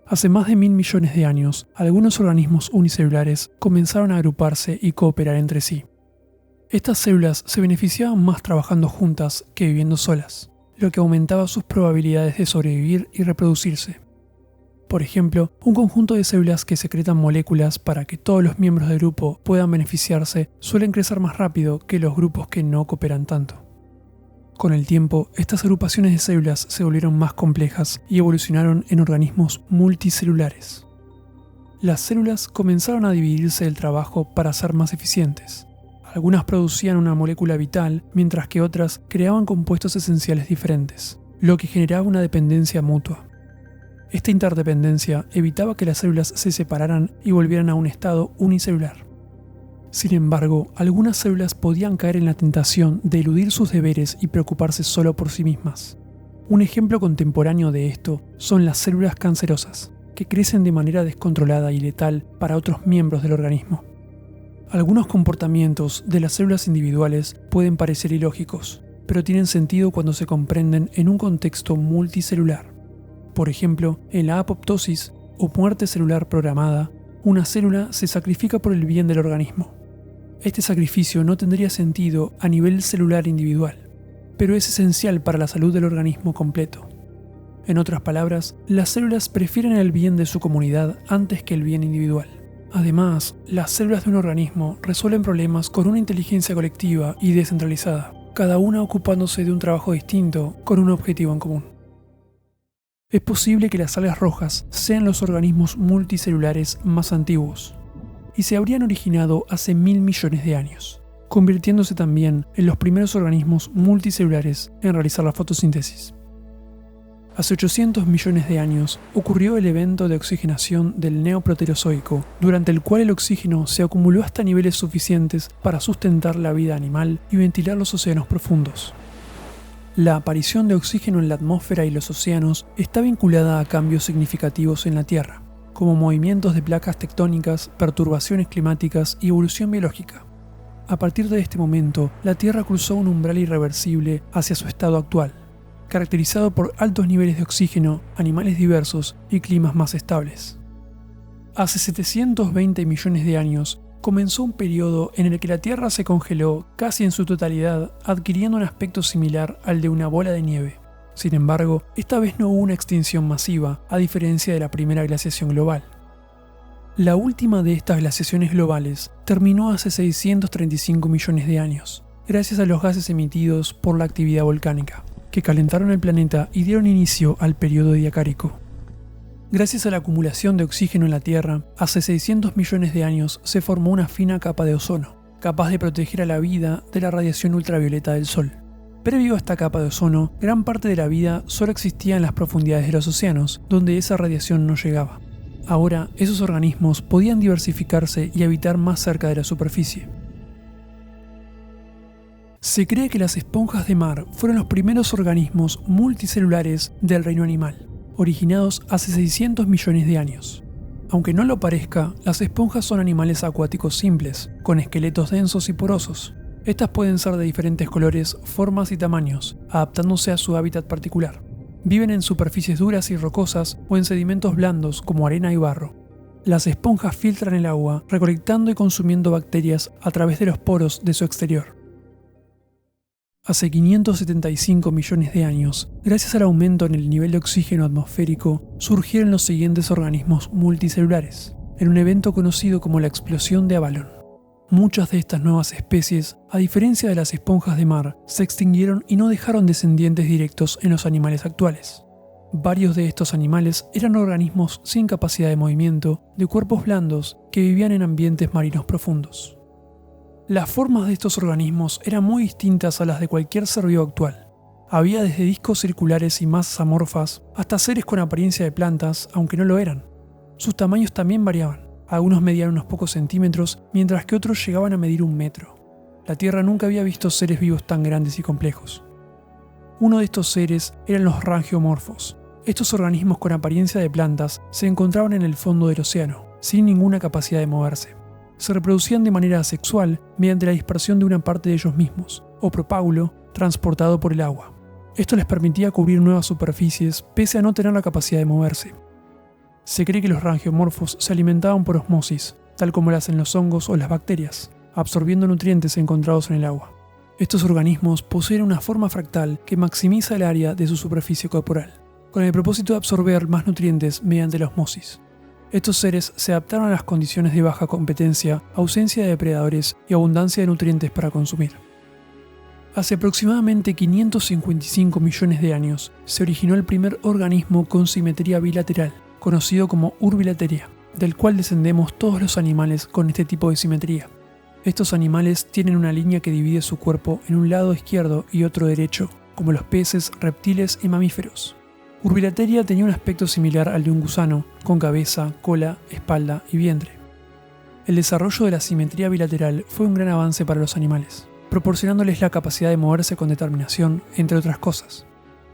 Hace más de 1.000 millones de años, algunos organismos unicelulares comenzaron a agruparse y cooperar entre sí. Estas células se beneficiaban más trabajando juntas que viviendo solas, lo que aumentaba sus probabilidades de sobrevivir y reproducirse. Por ejemplo, un conjunto de células que secretan moléculas para que todos los miembros del grupo puedan beneficiarse suelen crecer más rápido que los grupos que no cooperan tanto. Con el tiempo, estas agrupaciones de células se volvieron más complejas y evolucionaron en organismos multicelulares. Las células comenzaron a dividirse el trabajo para ser más eficientes. Algunas producían una molécula vital, mientras que otras creaban compuestos esenciales diferentes, lo que generaba una dependencia mutua. Esta interdependencia evitaba que las células se separaran y volvieran a un estado unicelular. Sin embargo, algunas células podían caer en la tentación de eludir sus deberes y preocuparse solo por sí mismas. Un ejemplo contemporáneo de esto son las células cancerosas, que crecen de manera descontrolada y letal para otros miembros del organismo. Algunos comportamientos de las células individuales pueden parecer ilógicos, pero tienen sentido cuando se comprenden en un contexto multicelular. Por ejemplo, en la apoptosis o muerte celular programada, una célula se sacrifica por el bien del organismo. Este sacrificio no tendría sentido a nivel celular individual, pero es esencial para la salud del organismo completo. En otras palabras, las células prefieren el bien de su comunidad antes que el bien individual. Además, las células de un organismo resuelven problemas con una inteligencia colectiva y descentralizada, cada una ocupándose de un trabajo distinto con un objetivo en común. Es posible que las algas rojas sean los organismos multicelulares más antiguos, y se habrían originado hace 1000 millones de años, convirtiéndose también en los primeros organismos multicelulares en realizar la fotosíntesis. Hace 800 millones de años ocurrió el evento de oxigenación del Neoproterozoico, durante el cual el oxígeno se acumuló hasta niveles suficientes para sustentar la vida animal y ventilar los océanos profundos. La aparición de oxígeno en la atmósfera y los océanos está vinculada a cambios significativos en la Tierra, como movimientos de placas tectónicas, perturbaciones climáticas y evolución biológica. A partir de este momento, la Tierra cruzó un umbral irreversible hacia su estado actual, caracterizado por altos niveles de oxígeno, animales diversos y climas más estables. Hace 720 millones de años comenzó un periodo en el que la Tierra se congeló casi en su totalidad, adquiriendo un aspecto similar al de una bola de nieve. Sin embargo, esta vez no hubo una extinción masiva, a diferencia de la primera glaciación global. La última de estas glaciaciones globales terminó hace 635 millones de años, gracias a los gases emitidos por la actividad volcánica, que calentaron el planeta y dieron inicio al periodo diacárico. Gracias a la acumulación de oxígeno en la Tierra, hace 600 millones de años se formó una fina capa de ozono, capaz de proteger a la vida de la radiación ultravioleta del Sol. Previo a esta capa de ozono, gran parte de la vida solo existía en las profundidades de los océanos, donde esa radiación no llegaba. Ahora, esos organismos podían diversificarse y habitar más cerca de la superficie. Se cree que las esponjas de mar fueron los primeros organismos multicelulares del reino animal, originados hace 600 millones de años. Aunque no lo parezca, las esponjas son animales acuáticos simples, con esqueletos densos y porosos. Estas pueden ser de diferentes colores, formas y tamaños, adaptándose a su hábitat particular. Viven en superficies duras y rocosas o en sedimentos blandos como arena y barro. Las esponjas filtran el agua, recolectando y consumiendo bacterias a través de los poros de su exterior. Hace 575 millones de años, gracias al aumento en el nivel de oxígeno atmosférico, surgieron los siguientes organismos multicelulares, en un evento conocido como la explosión de Avalon. Muchas de estas nuevas especies, a diferencia de las esponjas de mar, se extinguieron y no dejaron descendientes directos en los animales actuales. Varios de estos animales eran organismos sin capacidad de movimiento, de cuerpos blandos, que vivían en ambientes marinos profundos. Las formas de estos organismos eran muy distintas a las de cualquier ser vivo actual. Había desde discos circulares y masas amorfas hasta seres con apariencia de plantas, aunque no lo eran. Sus tamaños también variaban. Algunos medían unos pocos centímetros, mientras que otros llegaban a medir 1 metro. La Tierra nunca había visto seres vivos tan grandes y complejos. Uno de estos seres eran los rangiomorfos. Estos organismos con apariencia de plantas se encontraban en el fondo del océano, sin ninguna capacidad de moverse. Se reproducían de manera asexual mediante la dispersión de una parte de ellos mismos, o propágulo, transportado por el agua. Esto les permitía cubrir nuevas superficies pese a no tener la capacidad de moverse. Se cree que los rangiomorfos se alimentaban por osmosis, tal como lo hacen los hongos o las bacterias, absorbiendo nutrientes encontrados en el agua. Estos organismos poseen una forma fractal que maximiza el área de su superficie corporal. con el propósito de absorber más nutrientes mediante la osmosis. Estos seres se adaptaron a las condiciones de baja competencia, ausencia de depredadores y abundancia de nutrientes para consumir. Hace aproximadamente 555 millones de años se originó el primer organismo con simetría bilateral, conocido como Urbilateria, del cual descendemos todos los animales con este tipo de simetría. Estos animales tienen una línea que divide su cuerpo en un lado izquierdo y otro derecho, como los peces, reptiles y mamíferos. Urbilateria tenía un aspecto similar al de un gusano, con cabeza, cola, espalda y vientre. El desarrollo de la simetría bilateral fue un gran avance para los animales, proporcionándoles la capacidad de moverse con determinación, entre otras cosas.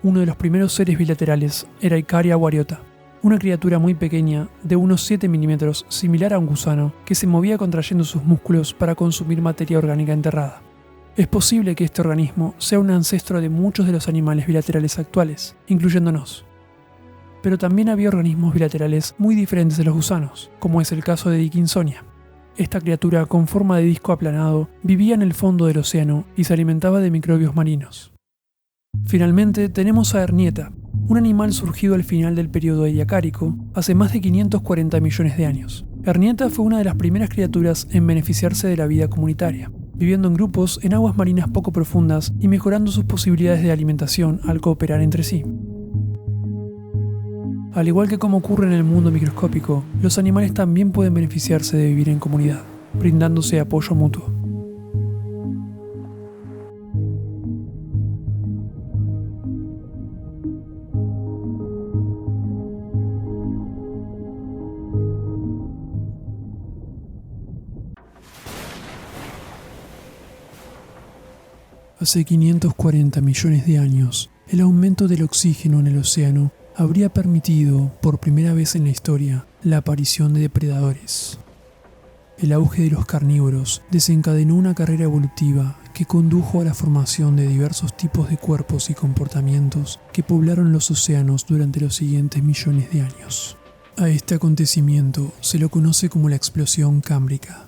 Uno de los primeros seres bilaterales era Icaria wariota, una criatura muy pequeña, de unos 7 milímetros, similar a un gusano, que se movía contrayendo sus músculos para consumir materia orgánica enterrada. Es posible que este organismo sea un ancestro de muchos de los animales bilaterales actuales, incluyéndonos. Pero también había organismos bilaterales muy diferentes de los gusanos, como es el caso de Dickinsonia. Esta criatura con forma de disco aplanado vivía en el fondo del océano y se alimentaba de microbios marinos. Finalmente tenemos a Ernieta, un animal surgido al final del período ediacárico, hace más de 540 millones de años. Ernieta fue una de las primeras criaturas en beneficiarse de la vida comunitaria, viviendo en grupos en aguas marinas poco profundas y mejorando sus posibilidades de alimentación al cooperar entre sí. Al igual que como ocurre en el mundo microscópico, los animales también pueden beneficiarse de vivir en comunidad, brindándose apoyo mutuo. Hace 540 millones de años, el aumento del oxígeno en el océano habría permitido, por primera vez en la historia, la aparición de depredadores. El auge de los carnívoros desencadenó una carrera evolutiva que condujo a la formación de diversos tipos de cuerpos y comportamientos que poblaron los océanos durante los siguientes millones de años. A este acontecimiento se lo conoce como la explosión cámbrica.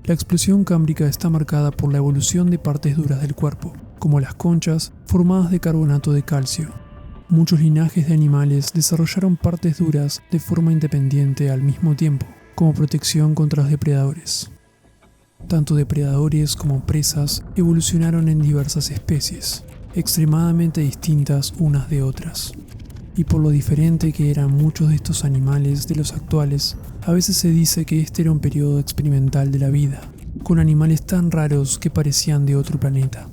La explosión cámbrica está marcada por la evolución de partes duras del cuerpo, como las conchas, formadas de carbonato de calcio. Muchos linajes de animales desarrollaron partes duras de forma independiente al mismo tiempo, como protección contra los depredadores. Tanto depredadores como presas evolucionaron en diversas especies, extremadamente distintas unas de otras. Y por lo diferente que eran muchos de estos animales de los actuales, a veces se dice que este era un periodo experimental de la vida, con animales tan raros que parecían de otro planeta.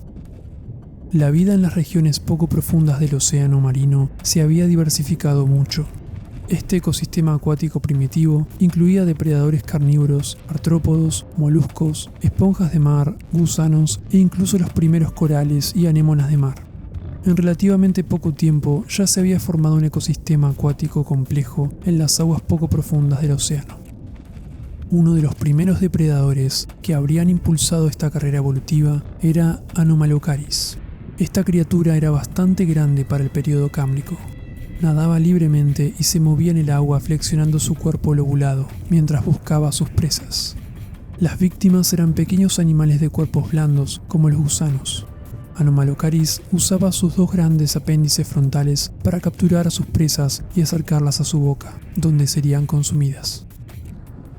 La vida en las regiones poco profundas del océano marino se había diversificado mucho. Este ecosistema acuático primitivo incluía depredadores carnívoros, artrópodos, moluscos, esponjas de mar, gusanos e incluso los primeros corales y anémonas de mar. En relativamente poco tiempo ya se había formado un ecosistema acuático complejo en las aguas poco profundas del océano. Uno de los primeros depredadores que habrían impulsado esta carrera evolutiva era Anomalocaris. Esta criatura era bastante grande para el período cámbrico. Nadaba libremente y se movía en el agua flexionando su cuerpo lobulado mientras buscaba a sus presas. Las víctimas eran pequeños animales de cuerpos blandos como los gusanos. Anomalocaris usaba sus dos grandes apéndices frontales para capturar a sus presas y acercarlas a su boca, donde serían consumidas.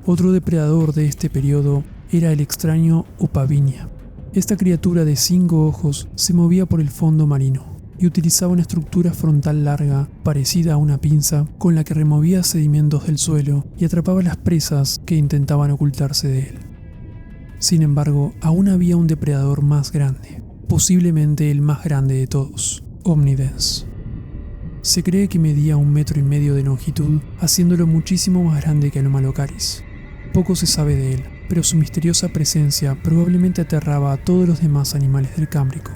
Otro depredador de este periodo era el extraño Opavinia. Esta criatura de 5 ojos se movía por el fondo marino y utilizaba una estructura frontal larga, parecida a una pinza, con la que removía sedimentos del suelo y atrapaba las presas que intentaban ocultarse de él. Sin embargo, aún había un depredador más grande, posiblemente el más grande de todos, Omnidens. Se cree que medía 1,5 metros de longitud, haciéndolo muchísimo más grande que Anomalocaris. Poco se sabe de él, pero su misteriosa presencia probablemente aterraba a todos los demás animales del Cámbrico.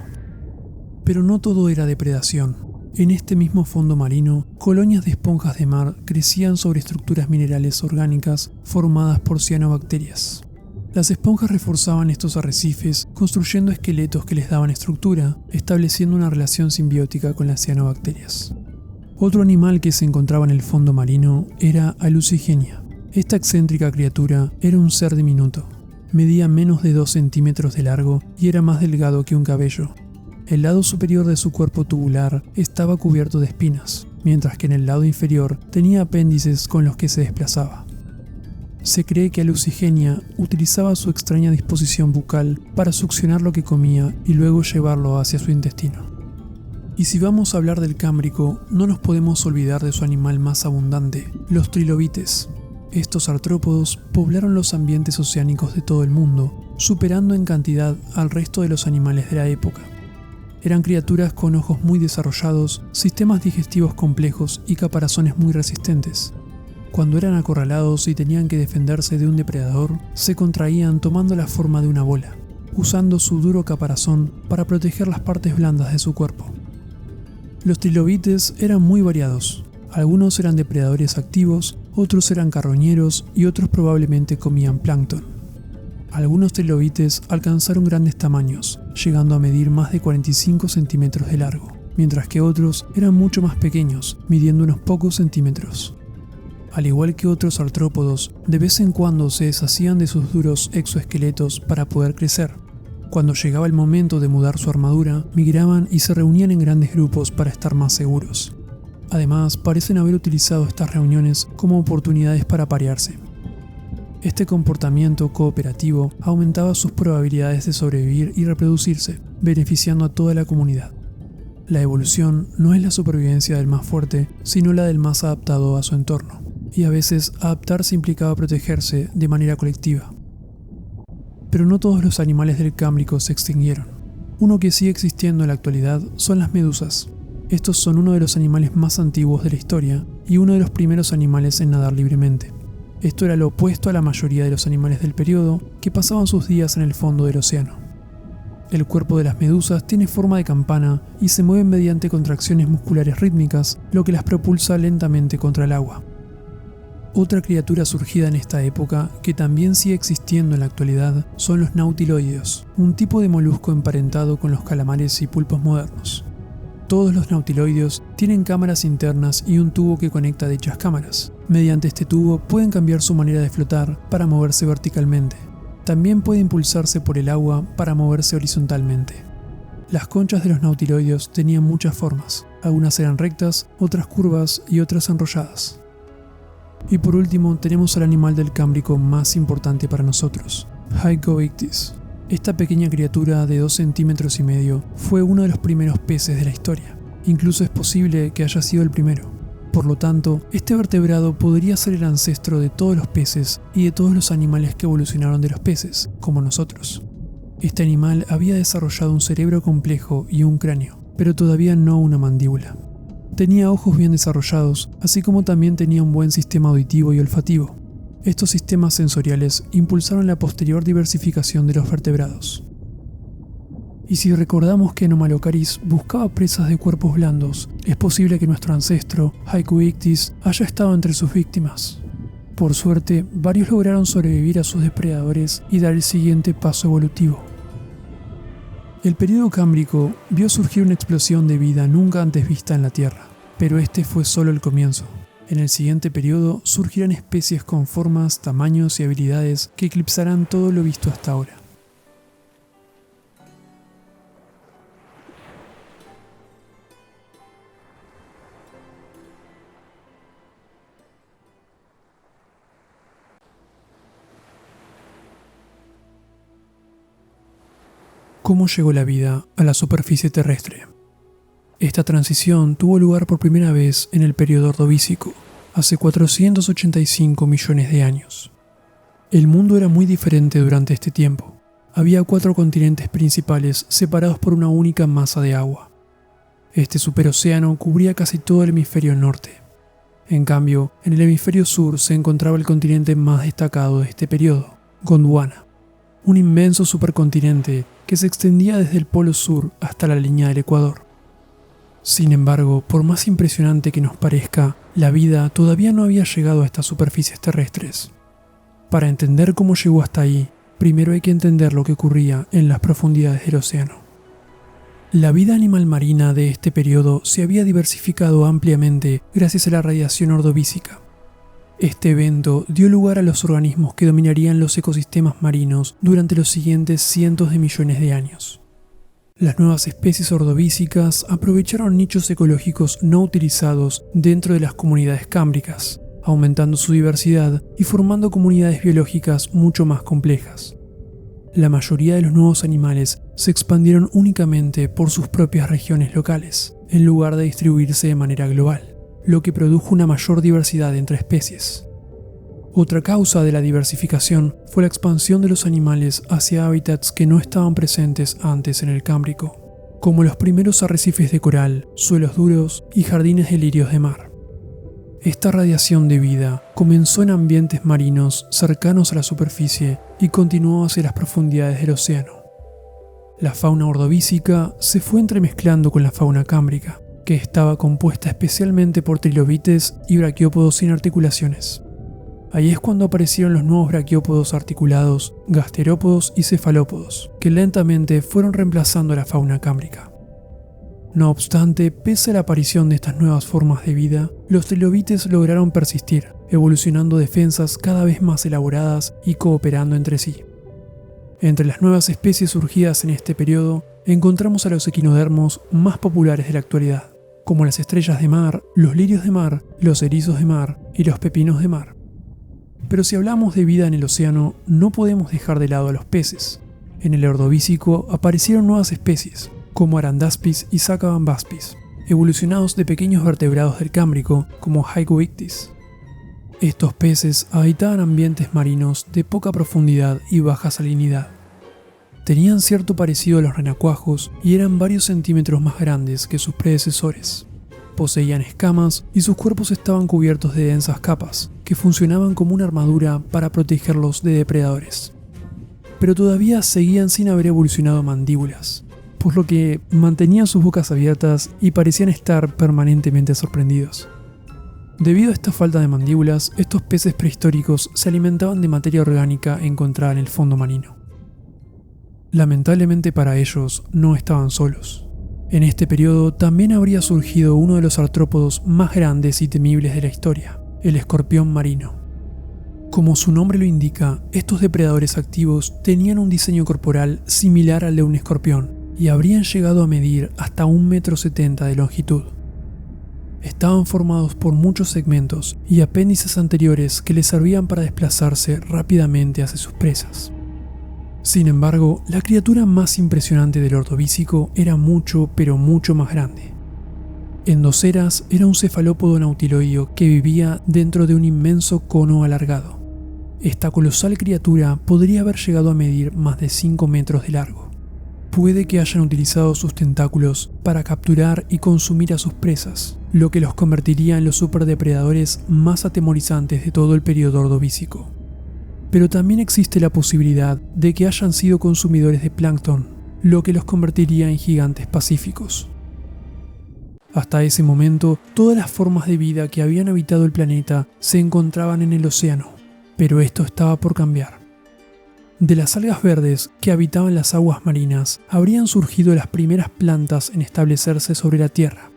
Pero no todo era depredación. En este mismo fondo marino, colonias de esponjas de mar crecían sobre estructuras minerales orgánicas formadas por cianobacterias. Las esponjas reforzaban estos arrecifes construyendo esqueletos que les daban estructura, estableciendo una relación simbiótica con las cianobacterias. Otro animal que se encontraba en el fondo marino era Alucigenia. Esta excéntrica criatura era un ser diminuto. Medía menos de 2 centímetros de largo y era más delgado que un cabello. El lado superior de su cuerpo tubular estaba cubierto de espinas, mientras que en el lado inferior tenía apéndices con los que se desplazaba. Se cree que Alucigenia utilizaba su extraña disposición bucal para succionar lo que comía y luego llevarlo hacia su intestino. Y si vamos a hablar del Cámbrico, no nos podemos olvidar de su animal más abundante, los trilobites. Estos artrópodos poblaron los ambientes oceánicos de todo el mundo, superando en cantidad al resto de los animales de la época. Eran criaturas con ojos muy desarrollados, sistemas digestivos complejos y caparazones muy resistentes. Cuando eran acorralados y tenían que defenderse de un depredador, se contraían tomando la forma de una bola, usando su duro caparazón para proteger las partes blandas de su cuerpo. Los trilobites eran muy variados. Algunos eran depredadores activos, otros eran carroñeros y otros probablemente comían plancton. Algunos trilobites alcanzaron grandes tamaños, llegando a medir más de 45 centímetros de largo, mientras que otros eran mucho más pequeños, midiendo unos pocos centímetros. Al igual que otros artrópodos, de vez en cuando se deshacían de sus duros exoesqueletos para poder crecer. Cuando llegaba el momento de mudar su armadura, migraban y se reunían en grandes grupos para estar más seguros. Además, parecen haber utilizado estas reuniones como oportunidades para parearse. Este comportamiento cooperativo aumentaba sus probabilidades de sobrevivir y reproducirse, beneficiando a toda la comunidad. La evolución no es la supervivencia del más fuerte, sino la del más adaptado a su entorno. Y a veces adaptarse implicaba protegerse de manera colectiva. Pero no todos los animales del Cámbrico se extinguieron. Uno que sigue existiendo en la actualidad son las medusas. Estos son uno de los animales más antiguos de la historia y uno de los primeros animales en nadar libremente. Esto era lo opuesto a la mayoría de los animales del periodo que pasaban sus días en el fondo del océano. El cuerpo de las medusas tiene forma de campana y se mueven mediante contracciones musculares rítmicas, lo que las propulsa lentamente contra el agua. Otra criatura surgida en esta época, que también sigue existiendo en la actualidad, son los nautiloideos, un tipo de molusco emparentado con los calamares y pulpos modernos. Todos los nautiloideos tienen cámaras internas y un tubo que conecta dichas cámaras. Mediante este tubo pueden cambiar su manera de flotar para moverse verticalmente. También puede impulsarse por el agua para moverse horizontalmente. Las conchas de los nautiloideos tenían muchas formas. Algunas eran rectas, otras curvas y otras enrolladas. Y por último tenemos al animal del Cámbrico más importante para nosotros, Hycoictis. Esta pequeña criatura de 2,5 centímetros fue uno de los primeros peces de la historia. Incluso es posible que haya sido el primero. Por lo tanto, este vertebrado podría ser el ancestro de todos los peces y de todos los animales que evolucionaron de los peces, como nosotros. Este animal había desarrollado un cerebro complejo y un cráneo, pero todavía no una mandíbula. Tenía ojos bien desarrollados, así como también tenía un buen sistema auditivo y olfativo. Estos sistemas sensoriales impulsaron la posterior diversificación de los vertebrados. Y si recordamos que Anomalocaris buscaba presas de cuerpos blandos, es posible que nuestro ancestro, Hycoictis, haya estado entre sus víctimas. Por suerte, varios lograron sobrevivir a sus depredadores y dar el siguiente paso evolutivo. El período Cámbrico vio surgir una explosión de vida nunca antes vista en la Tierra, pero este fue solo el comienzo. En el siguiente periodo surgirán especies con formas, tamaños y habilidades que eclipsarán todo lo visto hasta ahora. ¿Cómo llegó la vida a la superficie terrestre? Esta transición tuvo lugar por primera vez en el período Ordovícico, hace 485 millones de años. El mundo era muy diferente durante este tiempo. Había 4 continentes principales separados por una única masa de agua. Este superocéano cubría casi todo el hemisferio norte. En cambio, en el hemisferio sur se encontraba el continente más destacado de este periodo, Gondwana, un inmenso supercontinente que se extendía desde el polo sur hasta la línea del Ecuador. Sin embargo, por más impresionante que nos parezca, la vida todavía no había llegado a estas superficies terrestres. Para entender cómo llegó hasta ahí, primero hay que entender lo que ocurría en las profundidades del océano. La vida animal marina de este periodo se había diversificado ampliamente gracias a la radiación ordovícica. Este evento dio lugar a los organismos que dominarían los ecosistemas marinos durante los siguientes cientos de millones de años. Las nuevas especies ordovícicas aprovecharon nichos ecológicos no utilizados dentro de las comunidades cámbricas, aumentando su diversidad y formando comunidades biológicas mucho más complejas. La mayoría de los nuevos animales se expandieron únicamente por sus propias regiones locales, en lugar de distribuirse de manera global, lo que produjo una mayor diversidad entre especies. Otra causa de la diversificación fue la expansión de los animales hacia hábitats que no estaban presentes antes en el Cámbrico, como los primeros arrecifes de coral, suelos duros y jardines de lirios de mar. Esta radiación de vida comenzó en ambientes marinos cercanos a la superficie y continuó hacia las profundidades del océano. La fauna ordovícica se fue entremezclando con la fauna cámbrica, que estaba compuesta especialmente por trilobites y braquiópodos sin articulaciones. Ahí es cuando aparecieron los nuevos braquiópodos articulados, gasterópodos y cefalópodos, que lentamente fueron reemplazando a la fauna cámbrica. No obstante, pese a la aparición de estas nuevas formas de vida, los trilobites lograron persistir, evolucionando defensas cada vez más elaboradas y cooperando entre sí. Entre las nuevas especies surgidas en este periodo, encontramos a los equinodermos más populares de la actualidad, como las estrellas de mar, los lirios de mar, los erizos de mar y los pepinos de mar. Pero si hablamos de vida en el océano, no podemos dejar de lado a los peces. En el Ordovícico aparecieron nuevas especies, como Arandaspis y Sacabambaspis, evolucionados de pequeños vertebrados del Cámbrico, como Hycobictis. Estos peces habitaban ambientes marinos de poca profundidad y baja salinidad. Tenían cierto parecido a los renacuajos y eran varios centímetros más grandes que sus predecesores. Poseían escamas y sus cuerpos estaban cubiertos de densas capas, que funcionaban como una armadura para protegerlos de depredadores. Pero todavía seguían sin haber evolucionado mandíbulas, por lo que mantenían sus bocas abiertas y parecían estar permanentemente sorprendidos. Debido a esta falta de mandíbulas, estos peces prehistóricos se alimentaban de materia orgánica encontrada en el fondo marino. Lamentablemente para ellos, no estaban solos. En este periodo también habría surgido uno de los artrópodos más grandes y temibles de la historia, el escorpión marino. Como su nombre lo indica, estos depredadores activos tenían un diseño corporal similar al de un escorpión y habrían llegado a medir hasta 1,70 m de longitud. Estaban formados por muchos segmentos y apéndices anteriores que les servían para desplazarse rápidamente hacia sus presas. Sin embargo, la criatura más impresionante del Ordovícico era mucho, pero mucho más grande. Endoceras era un cefalópodo nautiloideo que vivía dentro de un inmenso cono alargado. Esta colosal criatura podría haber llegado a medir más de 5 metros de largo. Puede que hayan utilizado sus tentáculos para capturar y consumir a sus presas, lo que los convertiría en los superdepredadores más atemorizantes de todo el periodo Ordovícico. Pero también existe la posibilidad de que hayan sido consumidores de plancton, lo que los convertiría en gigantes pacíficos. Hasta ese momento, todas las formas de vida que habían habitado el planeta se encontraban en el océano, pero esto estaba por cambiar. De las algas verdes que habitaban las aguas marinas, habrían surgido las primeras plantas en establecerse sobre la Tierra.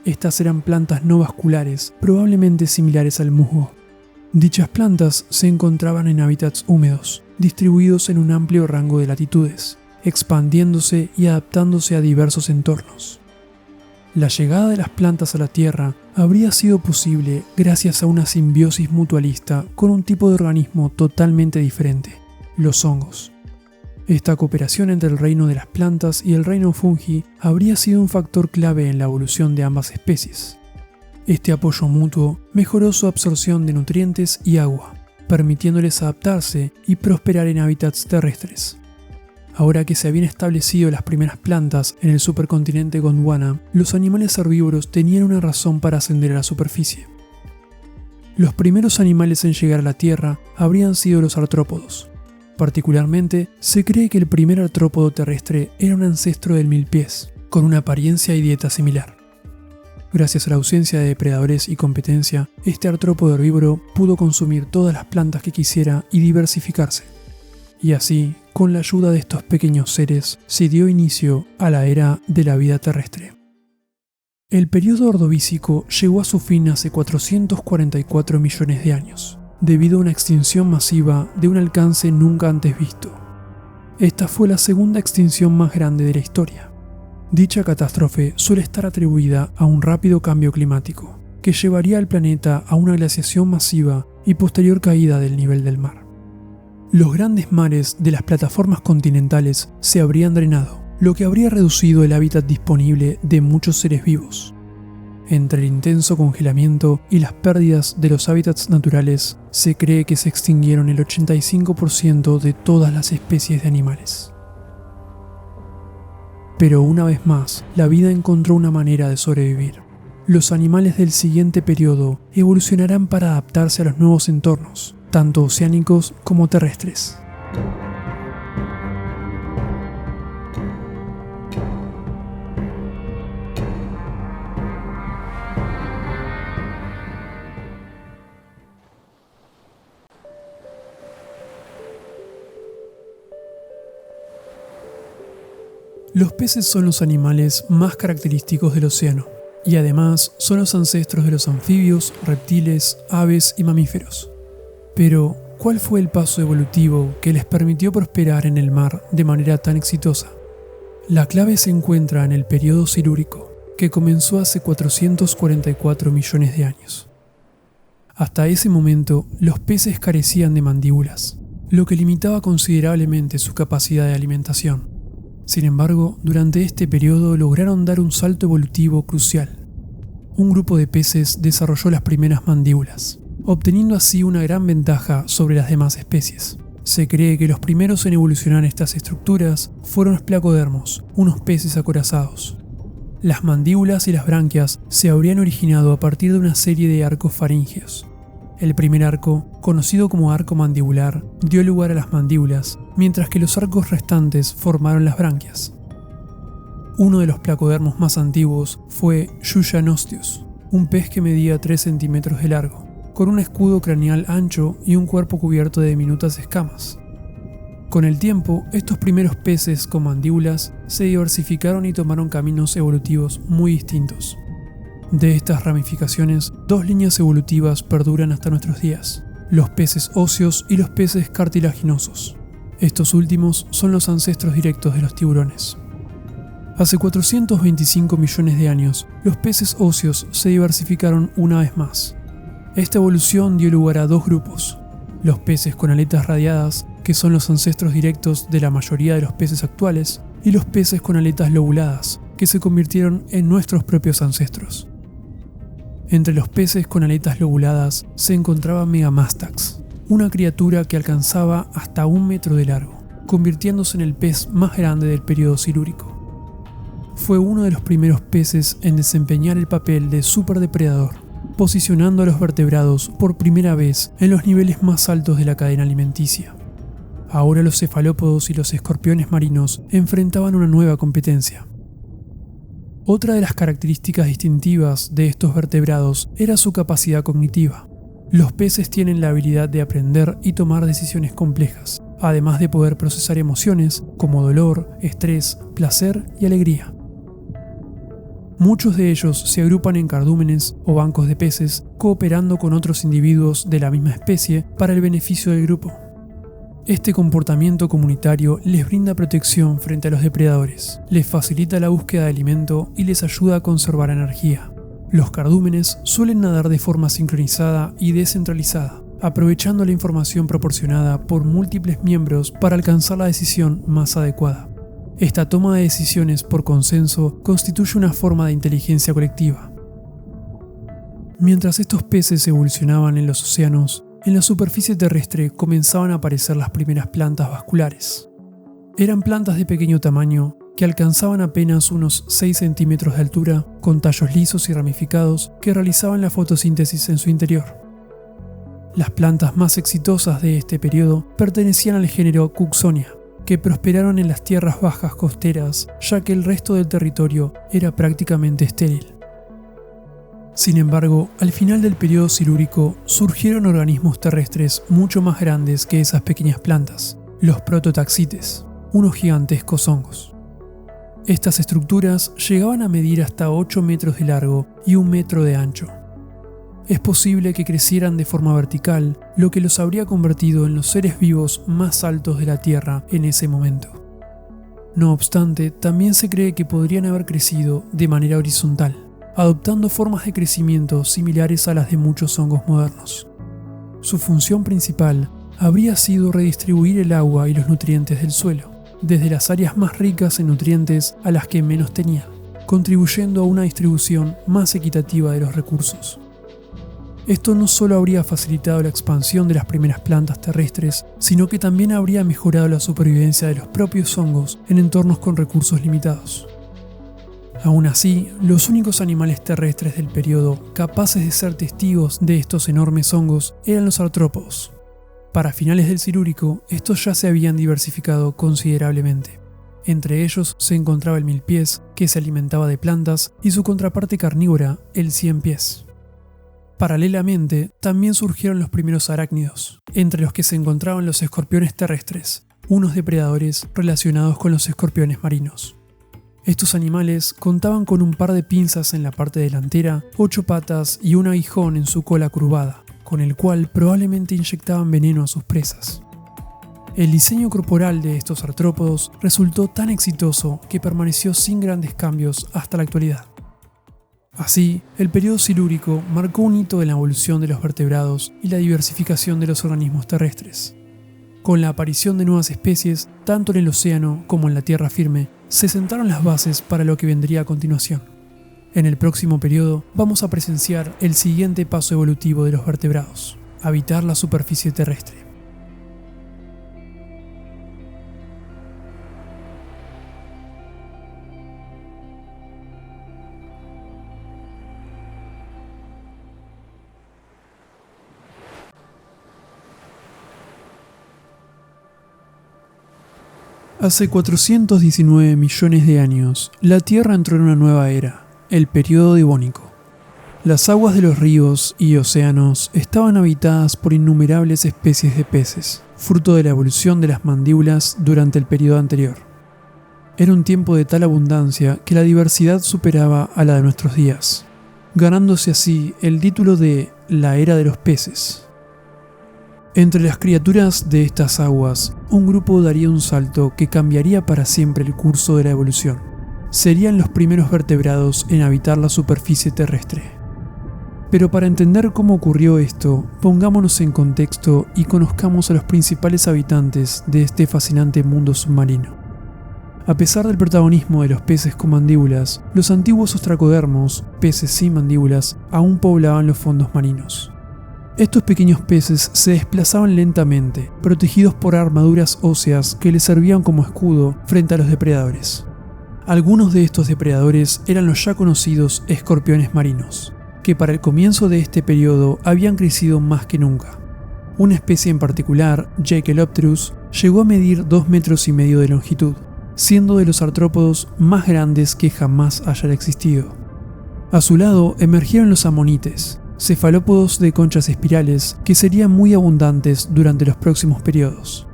Estas eran plantas no vasculares, probablemente similares al musgo. Dichas plantas se encontraban en hábitats húmedos, distribuidos en un amplio rango de latitudes, expandiéndose y adaptándose a diversos entornos. La llegada de las plantas a la Tierra habría sido posible gracias a una simbiosis mutualista con un tipo de organismo totalmente diferente, los hongos. Esta cooperación entre el reino de las plantas y el reino fungi habría sido un factor clave en la evolución de ambas especies. Este apoyo mutuo mejoró su absorción de nutrientes y agua, permitiéndoles adaptarse y prosperar en hábitats terrestres. Ahora que se habían establecido las primeras plantas en el supercontinente Gondwana, los animales herbívoros tenían una razón para ascender a la superficie. Los primeros animales en llegar a la Tierra habrían sido los artrópodos. Particularmente, se cree que el primer artrópodo terrestre era un ancestro del milpiés, con una apariencia y dieta similar. Gracias a la ausencia de depredadores y competencia, este artrópodo herbívoro pudo consumir todas las plantas que quisiera y diversificarse. Y así, con la ayuda de estos pequeños seres, se dio inicio a la era de la vida terrestre. El periodo Ordovícico llegó a su fin hace 444 millones de años, debido a una extinción masiva de un alcance nunca antes visto. Esta fue la segunda extinción más grande de la historia. Dicha catástrofe suele estar atribuida a un rápido cambio climático, que llevaría al planeta a una glaciación masiva y posterior caída del nivel del mar. Los grandes mares de las plataformas continentales se habrían drenado, lo que habría reducido el hábitat disponible de muchos seres vivos. Entre el intenso congelamiento y las pérdidas de los hábitats naturales, se cree que se extinguieron el 85% de todas las especies de animales. Pero una vez más, la vida encontró una manera de sobrevivir. Los animales del siguiente periodo evolucionarán para adaptarse a los nuevos entornos, tanto oceánicos como terrestres. Los peces son los animales más característicos del océano, y además son los ancestros de los anfibios, reptiles, aves y mamíferos. Pero, ¿cuál fue el paso evolutivo que les permitió prosperar en el mar de manera tan exitosa? La clave se encuentra en el periodo silúrico, que comenzó hace 444 millones de años. Hasta ese momento, los peces carecían de mandíbulas, lo que limitaba considerablemente su capacidad de alimentación. Sin embargo, durante este periodo lograron dar un salto evolutivo crucial. Un grupo de peces desarrolló las primeras mandíbulas, obteniendo así una gran ventaja sobre las demás especies. Se cree que los primeros en evolucionar estas estructuras fueron los placodermos, unos peces acorazados. Las mandíbulas y las branquias se habrían originado a partir de una serie de arcos faríngeos. El primer arco, conocido como arco mandibular, dio lugar a las mandíbulas, mientras que los arcos restantes formaron las branquias. Uno de los placodermos más antiguos fue Yuyanostius, un pez que medía 3 centímetros de largo, con un escudo craneal ancho y un cuerpo cubierto de diminutas escamas. Con el tiempo, estos primeros peces con mandíbulas se diversificaron y tomaron caminos evolutivos muy distintos. De estas ramificaciones, 2 líneas evolutivas perduran hasta nuestros días: los peces óseos y los peces cartilaginosos. Estos últimos son los ancestros directos de los tiburones. Hace 425 millones de años, los peces óseos se diversificaron una vez más. Esta evolución dio lugar a 2 grupos: los peces con aletas radiadas, que son los ancestros directos de la mayoría de los peces actuales, y los peces con aletas lobuladas, que se convirtieron en nuestros propios ancestros. Entre los peces con aletas lobuladas se encontraba Megamastax, una criatura que alcanzaba hasta 1 metro de largo, convirtiéndose en el pez más grande del periodo silúrico. Fue uno de los primeros peces en desempeñar el papel de superdepredador, posicionando a los vertebrados por primera vez en los niveles más altos de la cadena alimenticia. Ahora los cefalópodos y los escorpiones marinos enfrentaban una nueva competencia. Otra de las características distintivas de estos vertebrados era su capacidad cognitiva. Los peces tienen la habilidad de aprender y tomar decisiones complejas, además de poder procesar emociones como dolor, estrés, placer y alegría. Muchos de ellos se agrupan en cardúmenes o bancos de peces, cooperando con otros individuos de la misma especie para el beneficio del grupo. Este comportamiento comunitario les brinda protección frente a los depredadores, les facilita la búsqueda de alimento y les ayuda a conservar energía. Los cardúmenes suelen nadar de forma sincronizada y descentralizada, aprovechando la información proporcionada por múltiples miembros para alcanzar la decisión más adecuada. Esta toma de decisiones por consenso constituye una forma de inteligencia colectiva. Mientras estos peces evolucionaban en los océanos, en la superficie terrestre comenzaban a aparecer las primeras plantas vasculares. Eran plantas de pequeño tamaño que alcanzaban apenas unos 6 centímetros de altura, con tallos lisos y ramificados que realizaban la fotosíntesis en su interior. Las plantas más exitosas de este periodo pertenecían al género Cooksonia, que prosperaron en las tierras bajas costeras, ya que el resto del territorio era prácticamente estéril. Sin embargo, al final del periodo silúrico surgieron organismos terrestres mucho más grandes que esas pequeñas plantas, los prototaxites, unos gigantescos hongos. Estas estructuras llegaban a medir hasta 8 metros de largo y 1 metro de ancho. es posible que crecieran de forma vertical, lo que los habría convertido en los seres vivos más altos de la Tierra en ese momento. No obstante, también se cree que podrían haber crecido de manera horizontal, adoptando formas de crecimiento similares a las de muchos hongos modernos. Su función principal habría sido redistribuir el agua y los nutrientes del suelo, desde las áreas más ricas en nutrientes a las que menos tenían, contribuyendo a una distribución más equitativa de los recursos. Esto no solo habría facilitado la expansión de las primeras plantas terrestres, sino que también habría mejorado la supervivencia de los propios hongos en entornos con recursos limitados. Aún así, los únicos animales terrestres del periodo capaces de ser testigos de estos enormes hongos eran los artrópodos. Para finales del Silúrico, estos ya se habían diversificado considerablemente. Entre ellos se encontraba el milpiés, que se alimentaba de plantas, y su contraparte carnívora, el ciempiés. Paralelamente, también surgieron los primeros arácnidos, entre los que se encontraban los escorpiones terrestres, unos depredadores relacionados con los escorpiones marinos. Estos animales contaban con un par de pinzas en la parte delantera, 8 patas y un aguijón en su cola curvada, con el cual probablemente inyectaban veneno a sus presas. El diseño corporal de estos artrópodos resultó tan exitoso que permaneció sin grandes cambios hasta la actualidad. Así, el periodo silúrico marcó un hito en la evolución de los vertebrados y la diversificación de los organismos terrestres. Con la aparición de nuevas especies, tanto en el océano como en la tierra firme, se sentaron las bases para lo que vendría a continuación. En el próximo periodo vamos a presenciar el siguiente paso evolutivo de los vertebrados: habitar la superficie terrestre. Hace 419 millones de años, la Tierra entró en una nueva era, el período Devónico. Las aguas de los ríos y océanos estaban habitadas por innumerables especies de peces, fruto de la evolución de las mandíbulas durante el período anterior. Era un tiempo de tal abundancia que la diversidad superaba a la de nuestros días, ganándose así el título de la Era de los Peces. Entre las criaturas de estas aguas, un grupo daría un salto que cambiaría para siempre el curso de la evolución. Serían los primeros vertebrados en habitar la superficie terrestre. Pero para entender cómo ocurrió esto, pongámonos en contexto y conozcamos a los principales habitantes de este fascinante mundo submarino. A pesar del protagonismo de los peces con mandíbulas, los antiguos ostracodermos, peces sin mandíbulas, aún poblaban los fondos marinos. Estos pequeños peces se desplazaban lentamente, protegidos por armaduras óseas que les servían como escudo frente a los depredadores. Algunos de estos depredadores eran los ya conocidos escorpiones marinos, que para el comienzo de este periodo habían crecido más que nunca. Una especie en particular, Jaekelopterus, llegó a medir 2,5 metros de longitud, siendo de los artrópodos más grandes que jamás hayan existido. A su lado emergieron los amonites, cefalópodos de conchas espirales que serían muy abundantes durante los próximos periodos.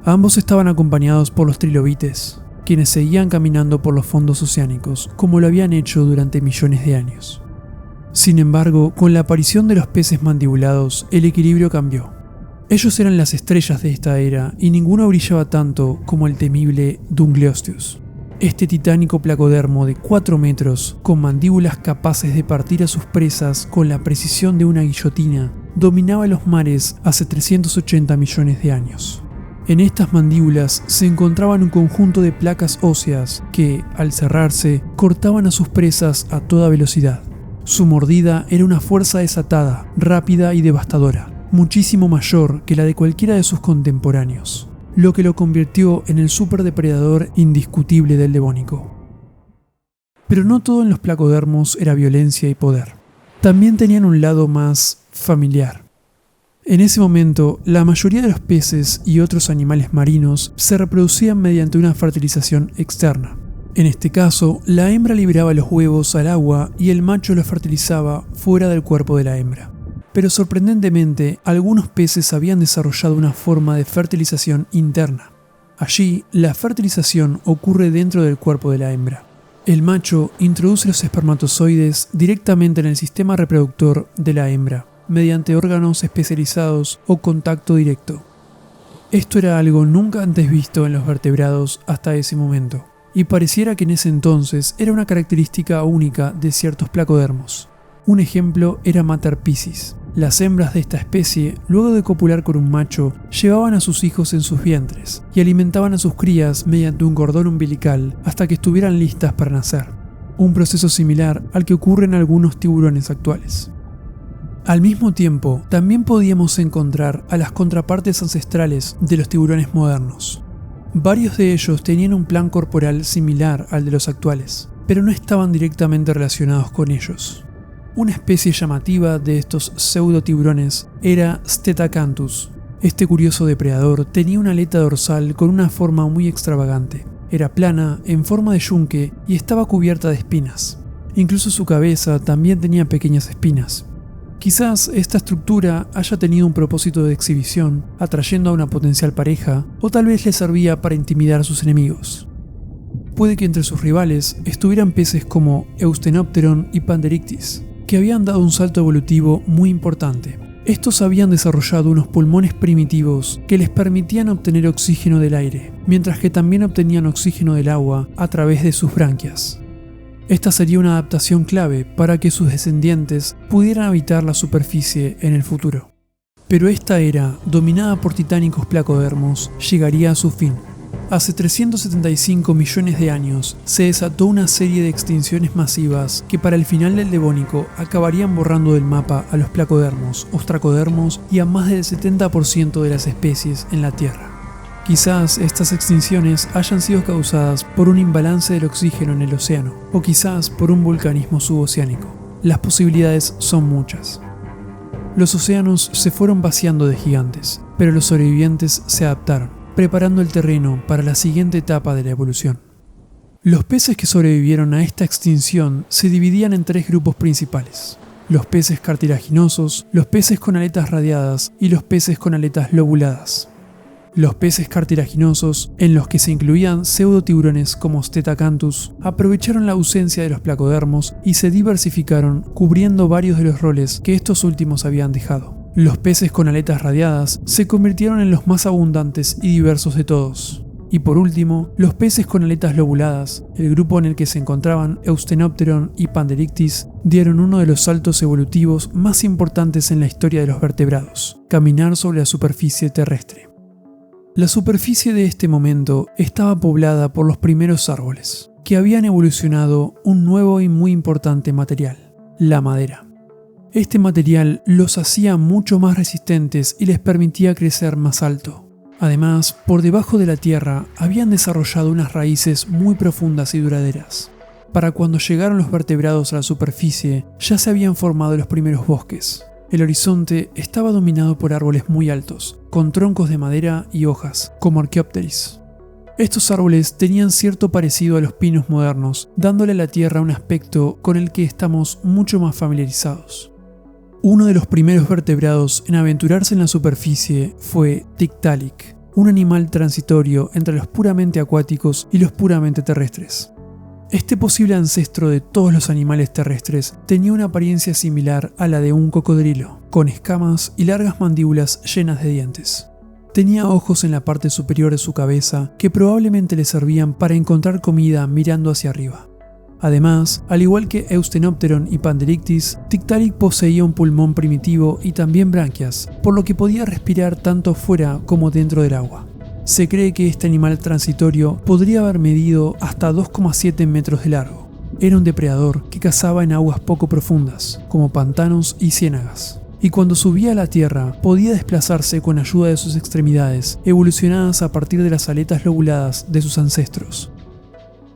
Ambos estaban acompañados por los trilobites, quienes seguían caminando por los fondos oceánicos como lo habían hecho durante millones de años. Sin embargo, con la aparición de los peces mandibulados, el equilibrio cambió. Ellos eran las estrellas de esta era y ninguno brillaba tanto como el temible Dunkleosteus. Este titánico placodermo de 4 metros, con mandíbulas capaces de partir a sus presas con la precisión de una guillotina, dominaba los mares hace 380 millones de años. En estas mandíbulas se encontraban un conjunto de placas óseas que, al cerrarse, cortaban a sus presas a toda velocidad. Su mordida era una fuerza desatada, rápida y devastadora, muchísimo mayor que la de cualquiera de sus contemporáneos, lo que lo convirtió en el superdepredador indiscutible del Devónico. Pero no todo en los placodermos era violencia y poder. También tenían un lado más familiar. En ese momento, la mayoría de los peces y otros animales marinos se reproducían mediante una fertilización externa. En este caso, la hembra liberaba los huevos al agua y el macho los fertilizaba fuera del cuerpo de la hembra. Pero sorprendentemente, algunos peces habían desarrollado una forma de fertilización interna. Allí, la fertilización ocurre dentro del cuerpo de la hembra. El macho introduce los espermatozoides directamente en el sistema reproductor de la hembra, mediante órganos especializados o contacto directo. Esto era algo nunca antes visto en los vertebrados hasta ese momento, y pareciera que en ese entonces era una característica única de ciertos placodermos. Un ejemplo era Mater piscis. Las hembras de esta especie, luego de copular con un macho, llevaban a sus hijos en sus vientres y alimentaban a sus crías mediante un cordón umbilical hasta que estuvieran listas para nacer. Un proceso similar al que ocurre en algunos tiburones actuales. Al mismo tiempo, también podíamos encontrar a las contrapartes ancestrales de los tiburones modernos. Varios de ellos tenían un plan corporal similar al de los actuales, pero no estaban directamente relacionados con ellos. Una especie llamativa de estos pseudotiburones era Stetacanthus. Este curioso depredador tenía una aleta dorsal con una forma muy extravagante. Era plana, en forma de yunque y estaba cubierta de espinas. Incluso su cabeza también tenía pequeñas espinas. Quizás esta estructura haya tenido un propósito de exhibición, atrayendo a una potencial pareja, o tal vez le servía para intimidar a sus enemigos. Puede que entre sus rivales estuvieran peces como Eustenopteron y Panderictis, que habían dado un salto evolutivo muy importante. Estos habían desarrollado unos pulmones primitivos que les permitían obtener oxígeno del aire, mientras que también obtenían oxígeno del agua a través de sus branquias. Esta sería una adaptación clave para que sus descendientes pudieran habitar la superficie en el futuro. Pero esta era, dominada por titánicos placodermos, llegaría a su fin. Hace 375 millones de años se desató una serie de extinciones masivas que para el final del Devónico acabarían borrando del mapa a los placodermos, ostracodermos y a más del 70% de las especies en la Tierra. Quizás estas extinciones hayan sido causadas por un imbalance del oxígeno en el océano, o quizás por un vulcanismo suboceánico. Las posibilidades son muchas. Los océanos se fueron vaciando de gigantes, pero los sobrevivientes se adaptaron, preparando el terreno para la siguiente etapa de la evolución. Los peces que sobrevivieron a esta extinción se dividían en tres grupos principales: los peces cartilaginosos, los peces con aletas radiadas y los peces con aletas lobuladas. Los peces cartilaginosos, en los que se incluían pseudotiburones como Stetacanthus, aprovecharon la ausencia de los placodermos y se diversificaron, cubriendo varios de los roles que estos últimos habían dejado. Los peces con aletas radiadas se convirtieron en los más abundantes y diversos de todos. Y por último, los peces con aletas lobuladas, el grupo en el que se encontraban Eustenopteron y Panderictis, dieron uno de los saltos evolutivos más importantes en la historia de los vertebrados: caminar sobre la superficie terrestre. La superficie de este momento estaba poblada por los primeros árboles, que habían evolucionado un nuevo y muy importante material: la madera. Este material los hacía mucho más resistentes y les permitía crecer más alto. Además, por debajo de la tierra habían desarrollado unas raíces muy profundas y duraderas. Para cuando llegaron los vertebrados a la superficie, ya se habían formado los primeros bosques. El horizonte estaba dominado por árboles muy altos, con troncos de madera y hojas, como Archaeopteris. Estos árboles tenían cierto parecido a los pinos modernos, dándole a la tierra un aspecto con el que estamos mucho más familiarizados. Uno de los primeros vertebrados en aventurarse en la superficie fue Tiktaalik, un animal transitorio entre los puramente acuáticos y los puramente terrestres. Este posible ancestro de todos los animales terrestres tenía una apariencia similar a la de un cocodrilo, con escamas y largas mandíbulas llenas de dientes. Tenía ojos en la parte superior de su cabeza que probablemente le servían para encontrar comida mirando hacia arriba. Además, al igual que Eustenopteron y Panderictis, Tiktaalik poseía un pulmón primitivo y también branquias, por lo que podía respirar tanto fuera como dentro del agua. Se cree que este animal transitorio podría haber medido hasta 2,7 metros de largo. Era un depredador que cazaba en aguas poco profundas, como pantanos y ciénagas. Y cuando subía a la tierra, podía desplazarse con ayuda de sus extremidades, evolucionadas a partir de las aletas lobuladas de sus ancestros.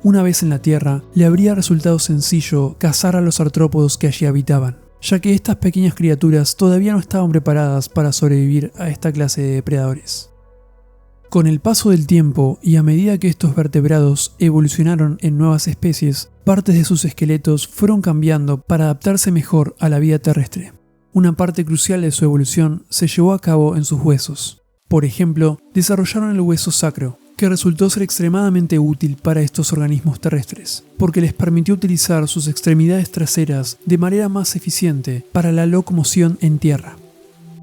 Una vez en la tierra, le habría resultado sencillo cazar a los artrópodos que allí habitaban, ya que estas pequeñas criaturas todavía no estaban preparadas para sobrevivir a esta clase de depredadores. Con el paso del tiempo y a medida que estos vertebrados evolucionaron en nuevas especies, partes de sus esqueletos fueron cambiando para adaptarse mejor a la vida terrestre. Una parte crucial de su evolución se llevó a cabo en sus huesos. Por ejemplo, desarrollaron el hueso sacro, que resultó ser extremadamente útil para estos organismos terrestres, porque les permitió utilizar sus extremidades traseras de manera más eficiente para la locomoción en tierra.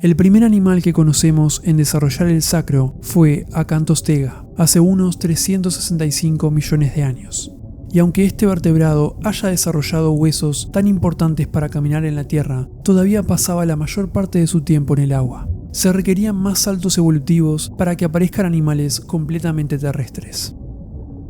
El primer animal que conocemos en desarrollar el sacro fue Acantostega, hace unos 365 millones de años. Y aunque este vertebrado haya desarrollado huesos tan importantes para caminar en la tierra, todavía pasaba la mayor parte de su tiempo en el agua. Se requerían más saltos evolutivos para que aparezcan animales completamente terrestres.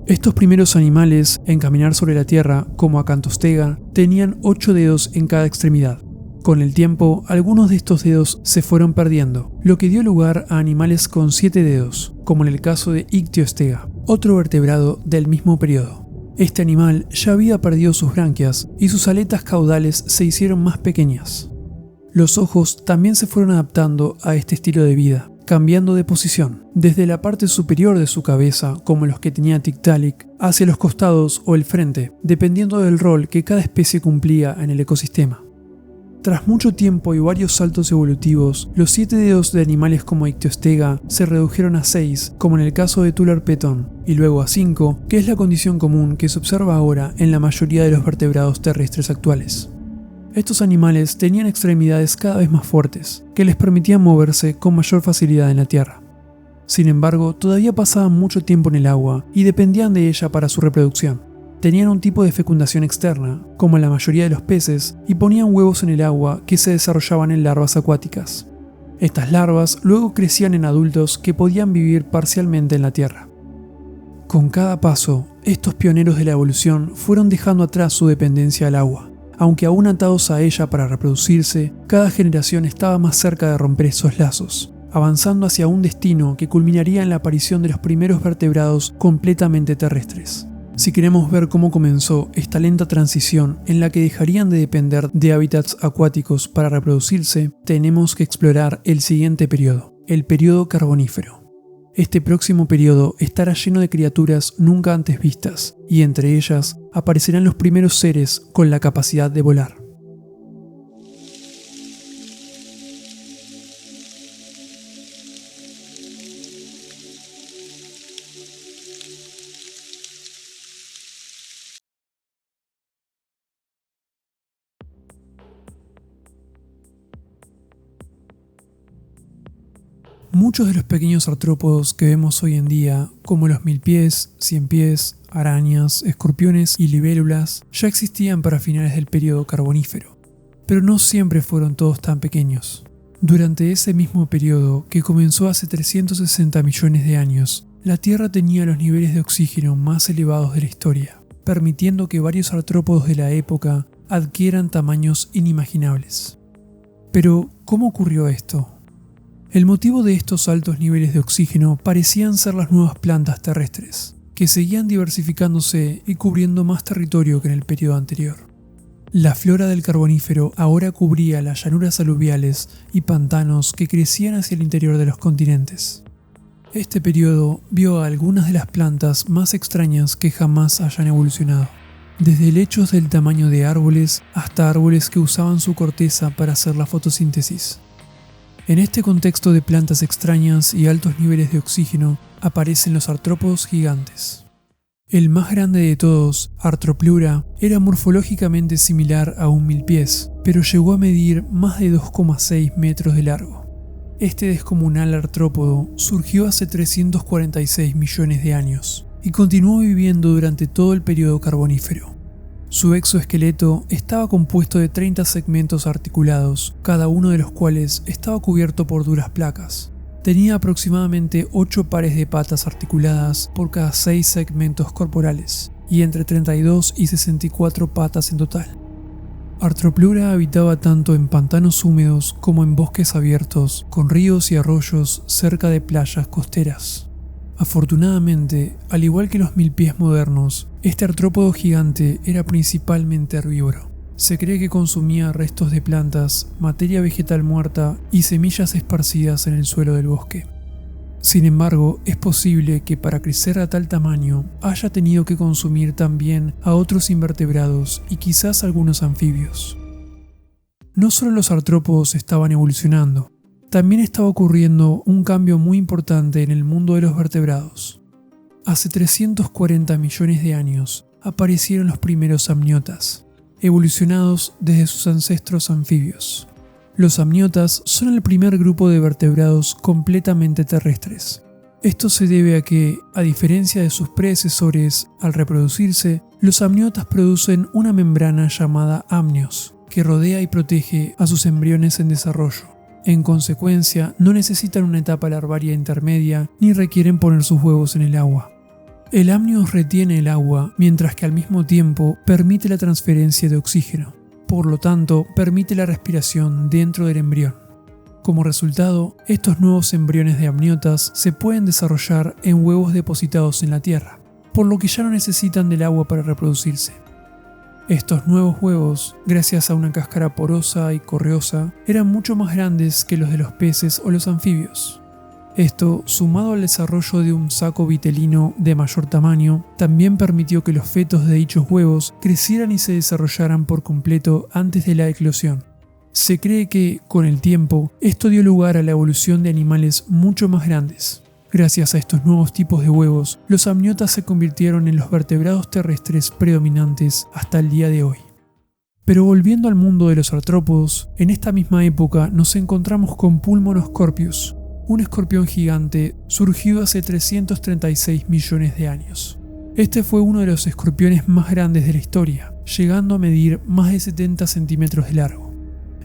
Estos primeros animales en caminar sobre la tierra, como Acantostega, tenían 8 dedos en cada extremidad. Con el tiempo, algunos de estos dedos se fueron perdiendo, lo que dio lugar a animales con 7 dedos, como en el caso de Ictiostega, otro vertebrado del mismo periodo. Este animal ya había perdido sus branquias y sus aletas caudales se hicieron más pequeñas. Los ojos también se fueron adaptando a este estilo de vida, cambiando de posición, desde la parte superior de su cabeza, como los que tenía Tiktaalik, hacia los costados o el frente, dependiendo del rol que cada especie cumplía en el ecosistema. Tras mucho tiempo y varios saltos evolutivos, los 7 dedos de animales como Ictiostega se redujeron a 6, como en el caso de Tularpeton, y luego a 5, que es la condición común que se observa ahora en la mayoría de los vertebrados terrestres actuales. Estos animales tenían extremidades cada vez más fuertes, que les permitían moverse con mayor facilidad en la tierra. Sin embargo, todavía pasaban mucho tiempo en el agua y dependían de ella para su reproducción. Tenían un tipo de fecundación externa, como la mayoría de los peces, y ponían huevos en el agua que se desarrollaban en larvas acuáticas. Estas larvas luego crecían en adultos que podían vivir parcialmente en la tierra. Con cada paso, estos pioneros de la evolución fueron dejando atrás su dependencia al agua. Aunque aún atados a ella para reproducirse, cada generación estaba más cerca de romper esos lazos, avanzando hacia un destino que culminaría en la aparición de los primeros vertebrados completamente terrestres. Si queremos ver cómo comenzó esta lenta transición en la que dejarían de depender de hábitats acuáticos para reproducirse, tenemos que explorar el siguiente periodo, el periodo carbonífero. Este próximo periodo estará lleno de criaturas nunca antes vistas, y entre ellas aparecerán los primeros seres con la capacidad de volar. Muchos de los pequeños artrópodos que vemos hoy en día, como los milpies, ciempiés, arañas, escorpiones y libélulas, ya existían para finales del periodo carbonífero. Pero no siempre fueron todos tan pequeños. Durante ese mismo periodo, que comenzó hace 360 millones de años, la Tierra tenía los niveles de oxígeno más elevados de la historia, permitiendo que varios artrópodos de la época adquieran tamaños inimaginables. Pero, ¿cómo ocurrió esto? El motivo de estos altos niveles de oxígeno parecían ser las nuevas plantas terrestres, que seguían diversificándose y cubriendo más territorio que en el periodo anterior. La flora del carbonífero ahora cubría las llanuras aluviales y pantanos que crecían hacia el interior de los continentes. Este periodo vio a algunas de las plantas más extrañas que jamás hayan evolucionado, desde helechos del tamaño de árboles hasta árboles que usaban su corteza para hacer la fotosíntesis. En este contexto de plantas extrañas y altos niveles de oxígeno aparecen los artrópodos gigantes. El más grande de todos, Arthroplura, era morfológicamente similar a un milpiés, pero llegó a medir más de 2,6 metros de largo. Este descomunal artrópodo surgió hace 346 millones de años y continuó viviendo durante todo el periodo carbonífero. Su exoesqueleto estaba compuesto de 30 segmentos articulados, cada uno de los cuales estaba cubierto por duras placas. Tenía aproximadamente 8 pares de patas articuladas por cada 6 segmentos corporales, y entre 32 y 64 patas en total. Arthroplura habitaba tanto en pantanos húmedos como en bosques abiertos, con ríos y arroyos cerca de playas costeras. Afortunadamente, al igual que los milpiés modernos, este artrópodo gigante era principalmente herbívoro. Se cree que consumía restos de plantas, materia vegetal muerta y semillas esparcidas en el suelo del bosque. Sin embargo, es posible que para crecer a tal tamaño haya tenido que consumir también a otros invertebrados y quizás algunos anfibios. No solo los artrópodos estaban evolucionando, también estaba ocurriendo un cambio muy importante en el mundo de los vertebrados. Hace 340 millones de años aparecieron los primeros amniotas, evolucionados desde sus ancestros anfibios. Los amniotas son el primer grupo de vertebrados completamente terrestres. Esto se debe a que, a diferencia de sus predecesores, al reproducirse, los amniotas producen una membrana llamada amnios, que rodea y protege a sus embriones en desarrollo. En consecuencia, no necesitan una etapa larvaria intermedia ni requieren poner sus huevos en el agua. El amnios retiene el agua, mientras que al mismo tiempo permite la transferencia de oxígeno. Por lo tanto, permite la respiración dentro del embrión. Como resultado, estos nuevos embriones de amniotas se pueden desarrollar en huevos depositados en la tierra, por lo que ya no necesitan del agua para reproducirse. Estos nuevos huevos, gracias a una cáscara porosa y correosa, eran mucho más grandes que los de los peces o los anfibios. Esto, sumado al desarrollo de un saco vitelino de mayor tamaño, también permitió que los fetos de dichos huevos crecieran y se desarrollaran por completo antes de la eclosión. Se cree que, con el tiempo, esto dio lugar a la evolución de animales mucho más grandes. Gracias a estos nuevos tipos de huevos, los amniotas se convirtieron en los vertebrados terrestres predominantes hasta el día de hoy. Pero volviendo al mundo de los artrópodos, en esta misma época nos encontramos con Pulmonoscorpius, un escorpión gigante surgido hace 336 millones de años. Este fue uno de los escorpiones más grandes de la historia, llegando a medir más de 70 centímetros de largo.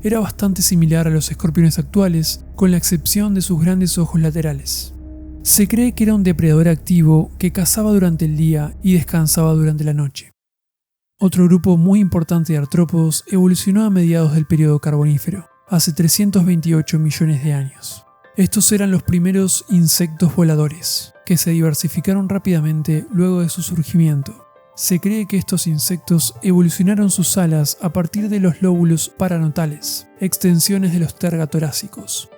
Era bastante similar a los escorpiones actuales, con la excepción de sus grandes ojos laterales. Se cree que era un depredador activo que cazaba durante el día y descansaba durante la noche. Otro grupo muy importante de artrópodos evolucionó a mediados del período carbonífero, hace 328 millones de años. Estos eran los primeros insectos voladores, que se diversificaron rápidamente luego de su surgimiento. Se cree que estos insectos evolucionaron sus alas a partir de los lóbulos paranatales, extensiones de los tergatorácicos.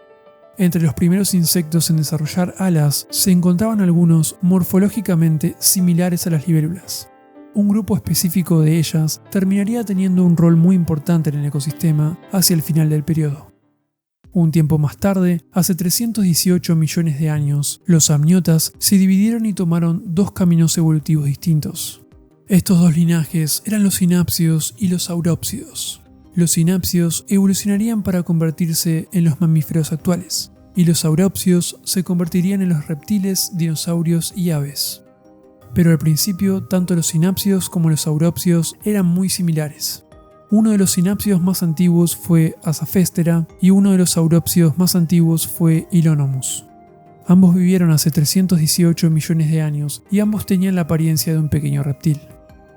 Entre los primeros insectos en desarrollar alas se encontraban algunos morfológicamente similares a las libélulas. Un grupo específico de ellas terminaría teniendo un rol muy importante en el ecosistema hacia el final del periodo. Un tiempo más tarde, hace 318 millones de años, los amniotas se dividieron y tomaron dos caminos evolutivos distintos. Estos dos linajes eran los sinápsidos y los saurópsidos. Los sinápsidos evolucionarían para convertirse en los mamíferos actuales, y los saurópsidos se convertirían en los reptiles, dinosaurios y aves. Pero al principio, tanto los sinápsidos como los saurópsidos eran muy similares. Uno de los sinápsidos más antiguos fue Asaphestera y uno de los saurópsidos más antiguos fue Ilonomus. Ambos vivieron hace 318 millones de años y ambos tenían la apariencia de un pequeño reptil.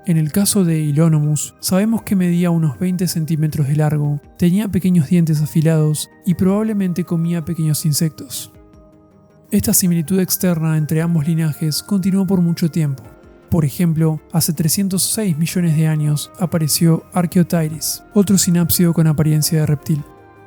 En el caso de Ilonomus, sabemos que medía unos 20 centímetros de largo, tenía pequeños dientes afilados y probablemente comía pequeños insectos. Esta similitud externa entre ambos linajes continuó por mucho tiempo. Por ejemplo, hace 306 millones de años apareció Archaeopteryx, otro sinápsido con apariencia de reptil.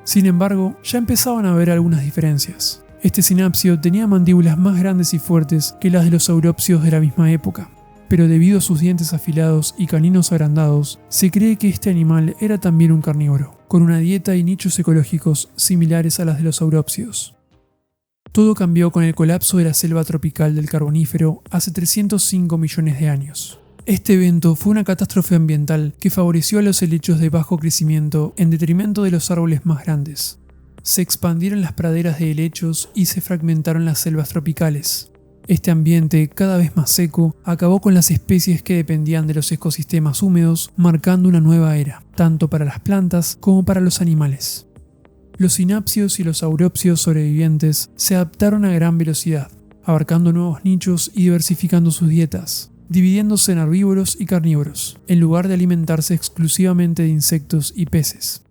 Sin embargo, ya empezaban a haber algunas diferencias. Este sinápsido tenía mandíbulas más grandes y fuertes que las de los saurópsidos de la misma época. Pero debido a sus dientes afilados y caninos agrandados, se cree que este animal era también un carnívoro, con una dieta y nichos ecológicos similares a las de los saurópsidos. Todo cambió con el colapso de la selva tropical del Carbonífero hace 305 millones de años. Este evento fue una catástrofe ambiental que favoreció a los helechos de bajo crecimiento en detrimento de los árboles más grandes. Se expandieron las praderas de helechos y se fragmentaron las selvas tropicales. Este ambiente, cada vez más seco, acabó con las especies que dependían de los ecosistemas húmedos, marcando una nueva era, tanto para las plantas como para los animales. Los sinápsidos y los saurópsidos sobrevivientes se adaptaron a gran velocidad, abarcando nuevos nichos y diversificando sus dietas, dividiéndose en herbívoros y carnívoros, en lugar de alimentarse exclusivamente de insectos y peces.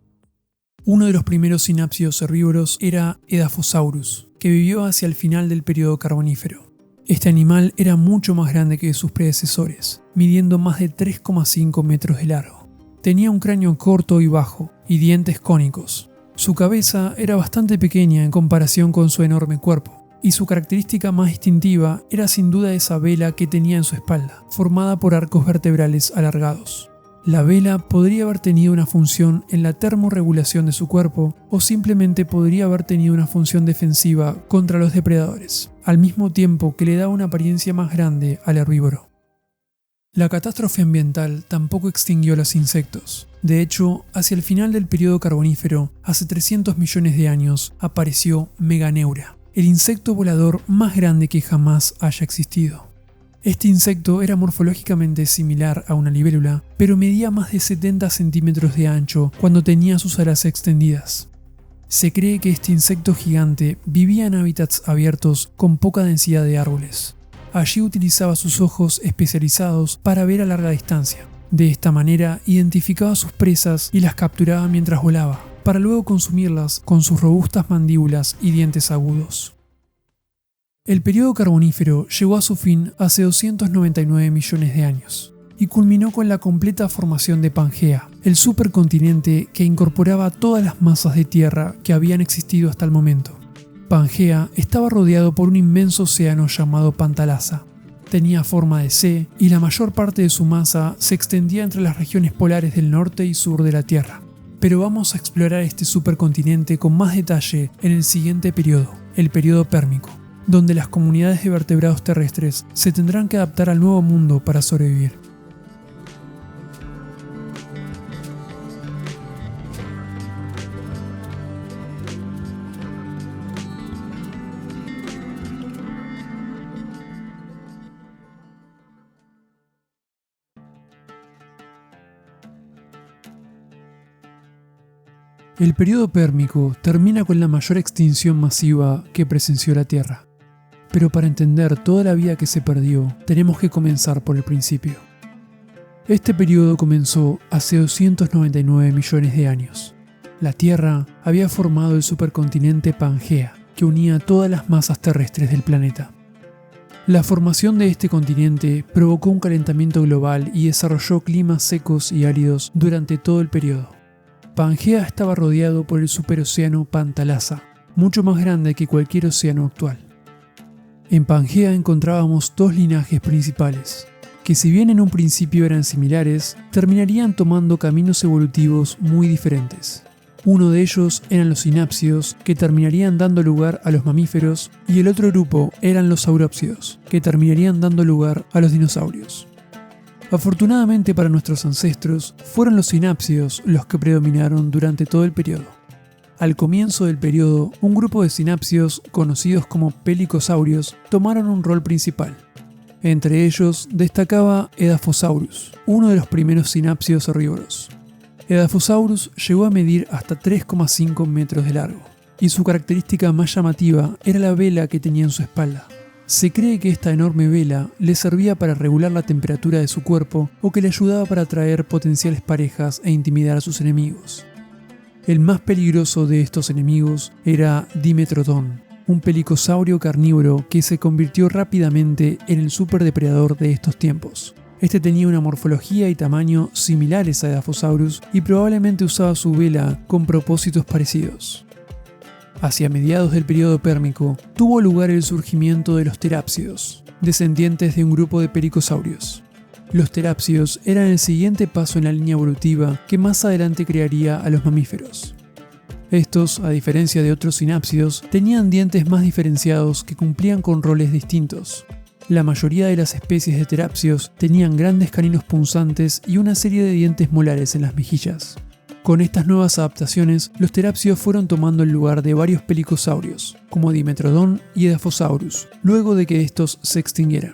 Uno de los primeros sinápsidos herbívoros era Edaphosaurus, que vivió hacia el final del período carbonífero. Este animal era mucho más grande que sus predecesores, midiendo más de 3,5 metros de largo. Tenía un cráneo corto y bajo, y dientes cónicos. Su cabeza era bastante pequeña en comparación con su enorme cuerpo, y su característica más distintiva era sin duda esa vela que tenía en su espalda, formada por arcos vertebrales alargados. La vela podría haber tenido una función en la termorregulación de su cuerpo o simplemente podría haber tenido una función defensiva contra los depredadores, al mismo tiempo que le daba una apariencia más grande al herbívoro. La catástrofe ambiental tampoco extinguió a los insectos. De hecho, hacia el final del período carbonífero, hace 300 millones de años, apareció Meganeura, el insecto volador más grande que jamás haya existido. Este insecto era morfológicamente similar a una libélula, pero medía más de 70 centímetros de ancho cuando tenía sus alas extendidas. Se cree que este insecto gigante vivía en hábitats abiertos con poca densidad de árboles. Allí utilizaba sus ojos especializados para ver a larga distancia. De esta manera identificaba sus presas y las capturaba mientras volaba, para luego consumirlas con sus robustas mandíbulas y dientes agudos. El período carbonífero llegó a su fin hace 299 millones de años y culminó con la completa formación de Pangea, el supercontinente que incorporaba todas las masas de tierra que habían existido hasta el momento. Pangea estaba rodeado por un inmenso océano llamado Pantalasa. Tenía forma de C y la mayor parte de su masa se extendía entre las regiones polares del norte y sur de la Tierra. Pero vamos a explorar este supercontinente con más detalle en el siguiente periodo, el período pérmico, donde las comunidades de vertebrados terrestres se tendrán que adaptar al nuevo mundo para sobrevivir. El período pérmico termina con la mayor extinción masiva que presenció la Tierra. Pero para entender toda la vida que se perdió, tenemos que comenzar por el principio. Este periodo comenzó hace 299 millones de años. La Tierra había formado el supercontinente Pangea, que unía todas las masas terrestres del planeta. La formación de este continente provocó un calentamiento global y desarrolló climas secos y áridos durante todo el periodo. Pangea estaba rodeado por el superocéano Pantalasa, mucho más grande que cualquier océano actual. En Pangea encontrábamos dos linajes principales, que si bien en un principio eran similares, terminarían tomando caminos evolutivos muy diferentes. Uno de ellos eran los sinápsidos, que terminarían dando lugar a los mamíferos, y el otro grupo eran los saurópsidos, que terminarían dando lugar a los dinosaurios. Afortunadamente para nuestros ancestros, fueron los sinápsidos los que predominaron durante todo el periodo. Al comienzo del periodo, un grupo de sinápsidos, conocidos como pelicosaurios, tomaron un rol principal. Entre ellos destacaba Edaphosaurus, uno de los primeros sinápsidos herbívoros. Edaphosaurus llegó a medir hasta 3,5 metros de largo, y su característica más llamativa era la vela que tenía en su espalda. Se cree que esta enorme vela le servía para regular la temperatura de su cuerpo o que le ayudaba para atraer potenciales parejas e intimidar a sus enemigos. El más peligroso de estos enemigos era Dimetrodon, un pelicosaurio carnívoro que se convirtió rápidamente en el superdepredador de estos tiempos. Este tenía una morfología y tamaño similares a Edaphosaurus y probablemente usaba su vela con propósitos parecidos. Hacia mediados del período pérmico, tuvo lugar el surgimiento de los terápsidos, descendientes de un grupo de pelicosaurios. Los terápsidos eran el siguiente paso en la línea evolutiva que más adelante crearía a los mamíferos. Estos, a diferencia de otros sinápsidos, tenían dientes más diferenciados que cumplían con roles distintos. La mayoría de las especies de terápsidos tenían grandes caninos punzantes y una serie de dientes molares en las mejillas. Con estas nuevas adaptaciones, los terápsidos fueron tomando el lugar de varios pelicosaurios, como Dimetrodon y Edaphosaurus, luego de que estos se extinguieran.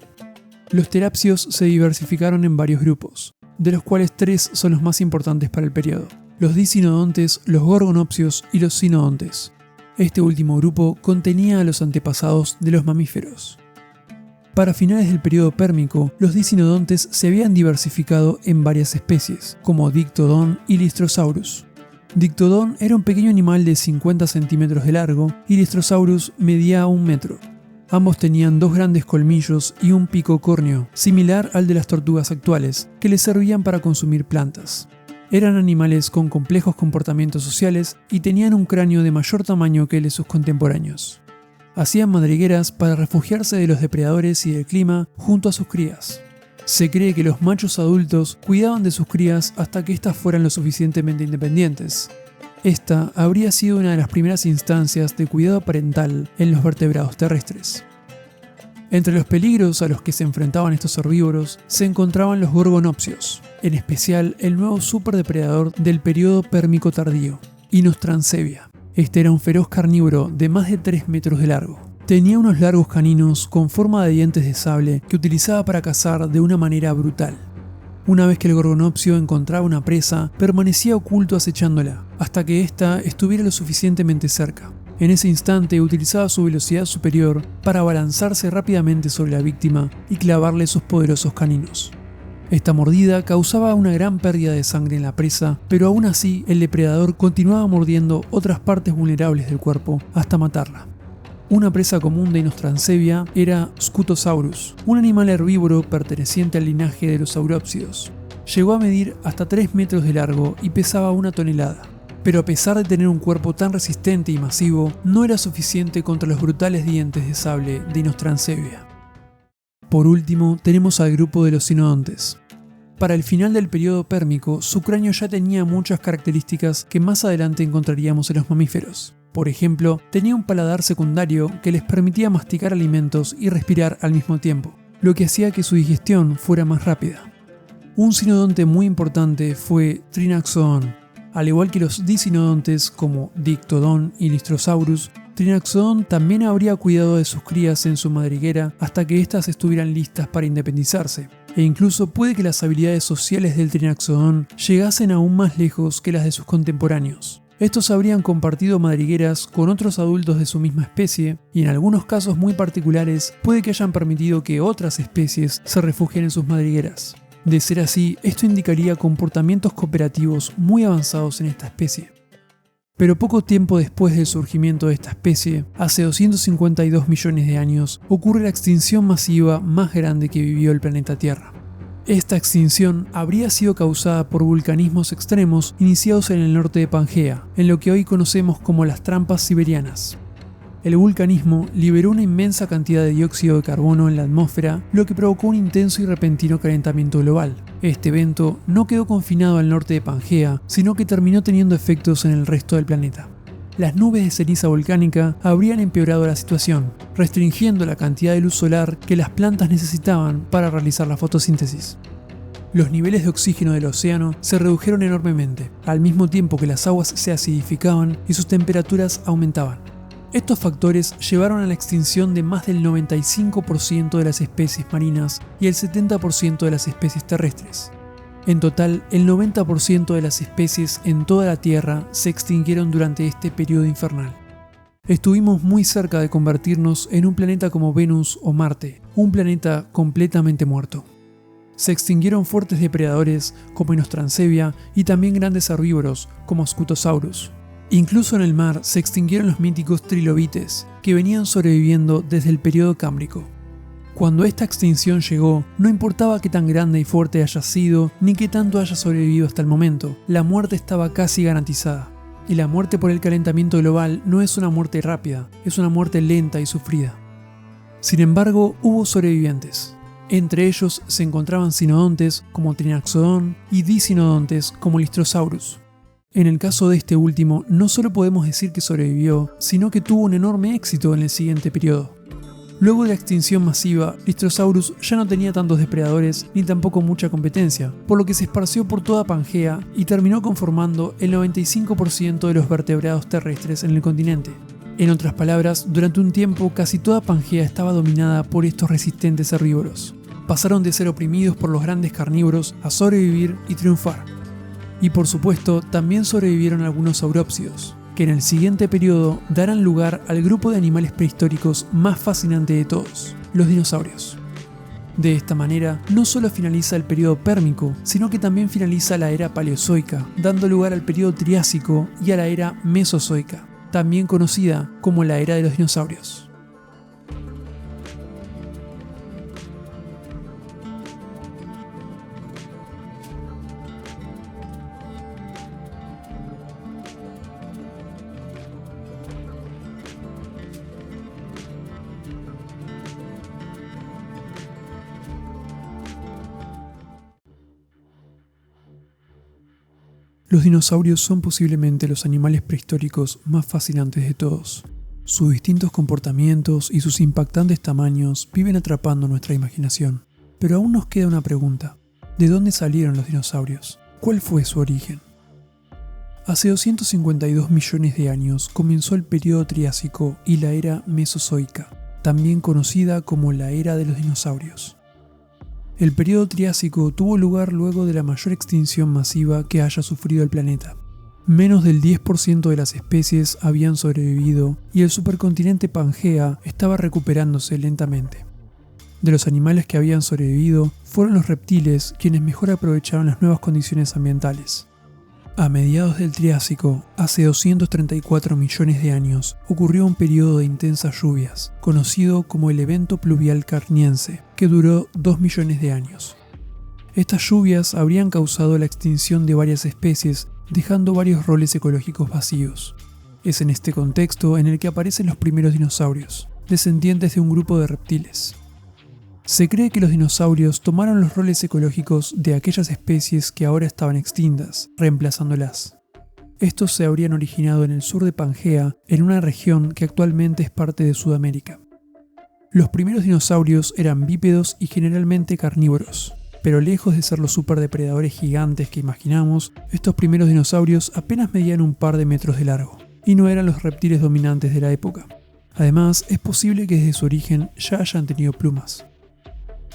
Los terápsidos se diversificaron en varios grupos, de los cuales 3 son los más importantes para el periodo: los dicinodontes, los gorgonopsios y los sinodontes. Este último grupo contenía a los antepasados de los mamíferos. Para finales del período pérmico, los dicinodontes se habían diversificado en varias especies, como Dictodon y Lystrosaurus. Dictodon era un pequeño animal de 50 centímetros de largo y Lystrosaurus medía 1 metro. Ambos tenían 2 grandes colmillos y un pico córneo, similar al de las tortugas actuales, que les servían para consumir plantas. Eran animales con complejos comportamientos sociales y tenían un cráneo de mayor tamaño que el de sus contemporáneos. Hacían madrigueras para refugiarse de los depredadores y del clima junto a sus crías. Se cree que los machos adultos cuidaban de sus crías hasta que éstas fueran lo suficientemente independientes. Esta habría sido una de las primeras instancias de cuidado parental en los vertebrados terrestres. Entre los peligros a los que se enfrentaban estos herbívoros se encontraban los gorgonopsios, en especial el nuevo superdepredador del periodo pérmico tardío, Inos transebia. Este era un feroz carnívoro de más de 3 metros de largo. Tenía unos largos caninos con forma de dientes de sable que utilizaba para cazar de una manera brutal. Una vez que el gorgonopsio encontraba una presa, permanecía oculto acechándola, hasta que ésta estuviera lo suficientemente cerca. En ese instante utilizaba su velocidad superior para abalanzarse rápidamente sobre la víctima y clavarle sus poderosos caninos. Esta mordida causaba una gran pérdida de sangre en la presa, pero aún así el depredador continuaba mordiendo otras partes vulnerables del cuerpo hasta matarla. Una presa común de Inos transebia era Scutosaurus, un animal herbívoro perteneciente al linaje de los saurópsidos. Llegó a medir hasta 3 metros de largo y pesaba 1 tonelada. Pero a pesar de tener un cuerpo tan resistente y masivo, no era suficiente contra los brutales dientes de sable de Inos transebia. Por último, tenemos al grupo de los sinodontes. Para el final del periodo pérmico, su cráneo ya tenía muchas características que más adelante encontraríamos en los mamíferos. Por ejemplo, tenía un paladar secundario que les permitía masticar alimentos y respirar al mismo tiempo, lo que hacía que su digestión fuera más rápida. Un sinodonte muy importante fue Trinaxodon. Al igual que los disinodontes como Dictodon y Lystrosaurus, Trinaxodon también habría cuidado de sus crías en su madriguera hasta que éstas estuvieran listas para independizarse, e incluso puede que las habilidades sociales del Trinaxodon llegasen aún más lejos que las de sus contemporáneos. Estos habrían compartido madrigueras con otros adultos de su misma especie, y en algunos casos muy particulares puede que hayan permitido que otras especies se refugien en sus madrigueras. De ser así, esto indicaría comportamientos cooperativos muy avanzados en esta especie. Pero poco tiempo después del surgimiento de esta especie, hace 252 millones de años, ocurre la extinción masiva más grande que vivió el planeta Tierra. Esta extinción habría sido causada por vulcanismos extremos iniciados en el norte de Pangea, en lo que hoy conocemos como las trampas siberianas. El vulcanismo liberó una inmensa cantidad de dióxido de carbono en la atmósfera, lo que provocó un intenso y repentino calentamiento global. Este evento no quedó confinado al norte de Pangea, sino que terminó teniendo efectos en el resto del planeta. Las nubes de ceniza volcánica habrían empeorado la situación, restringiendo la cantidad de luz solar que las plantas necesitaban para realizar la fotosíntesis. Los niveles de oxígeno del océano se redujeron enormemente, al mismo tiempo que las aguas se acidificaban y sus temperaturas aumentaban. Estos factores llevaron a la extinción de más del 95% de las especies marinas y el 70% de las especies terrestres. En total, el 90% de las especies en toda la Tierra se extinguieron durante este periodo infernal. Estuvimos muy cerca de convertirnos en un planeta como Venus o Marte, un planeta completamente muerto. Se extinguieron fuertes depredadores como Inos transebia y también grandes herbívoros como Scutosaurus. Incluso en el mar se extinguieron los míticos trilobites, que venían sobreviviendo desde el periodo cámbrico. Cuando esta extinción llegó, no importaba qué tan grande y fuerte haya sido, ni qué tanto haya sobrevivido hasta el momento, la muerte estaba casi garantizada. Y la muerte por el calentamiento global no es una muerte rápida, es una muerte lenta y sufrida. Sin embargo, hubo sobrevivientes. Entre ellos se encontraban sinodontes como Trinaxodon y disinodontes como Lystrosaurus. En el caso de este último, no solo podemos decir que sobrevivió, sino que tuvo un enorme éxito en el siguiente periodo. Luego de la extinción masiva, Lystrosaurus ya no tenía tantos depredadores ni tampoco mucha competencia, por lo que se esparció por toda Pangea y terminó conformando el 95% de los vertebrados terrestres en el continente. En otras palabras, durante un tiempo casi toda Pangea estaba dominada por estos resistentes herbívoros. Pasaron de ser oprimidos por los grandes carnívoros a sobrevivir y triunfar. Y por supuesto, también sobrevivieron algunos saurópsidos, que en el siguiente periodo darán lugar al grupo de animales prehistóricos más fascinante de todos, los dinosaurios. De esta manera, no solo finaliza el periodo pérmico, sino que también finaliza la era paleozoica, dando lugar al periodo triásico y a la era mesozoica, también conocida como la era de los dinosaurios. Los dinosaurios son posiblemente los animales prehistóricos más fascinantes de todos. Sus distintos comportamientos y sus impactantes tamaños viven atrapando nuestra imaginación. Pero aún nos queda una pregunta. ¿De dónde salieron los dinosaurios? ¿Cuál fue su origen? Hace 252 millones de años comenzó el período Triásico y la era Mesozoica, también conocida como la era de los dinosaurios. El período Triásico tuvo lugar luego de la mayor extinción masiva que haya sufrido el planeta. Menos del 10% de las especies habían sobrevivido y el supercontinente Pangea estaba recuperándose lentamente. De los animales que habían sobrevivido fueron los reptiles quienes mejor aprovecharon las nuevas condiciones ambientales. A mediados del Triásico, hace 234 millones de años, ocurrió un periodo de intensas lluvias, conocido como el evento pluvial carniense, que duró 2 millones de años. Estas lluvias habrían causado la extinción de varias especies, dejando varios roles ecológicos vacíos. Es en este contexto en el que aparecen los primeros dinosaurios, descendientes de un grupo de reptiles. Se cree que los dinosaurios tomaron los roles ecológicos de aquellas especies que ahora estaban extintas, reemplazándolas. Estos se habrían originado en el sur de Pangea, en una región que actualmente es parte de Sudamérica. Los primeros dinosaurios eran bípedos y generalmente carnívoros, pero lejos de ser los superdepredadores gigantes que imaginamos, estos primeros dinosaurios apenas medían un par de metros de largo, y no eran los reptiles dominantes de la época. Además, es posible que desde su origen ya hayan tenido plumas.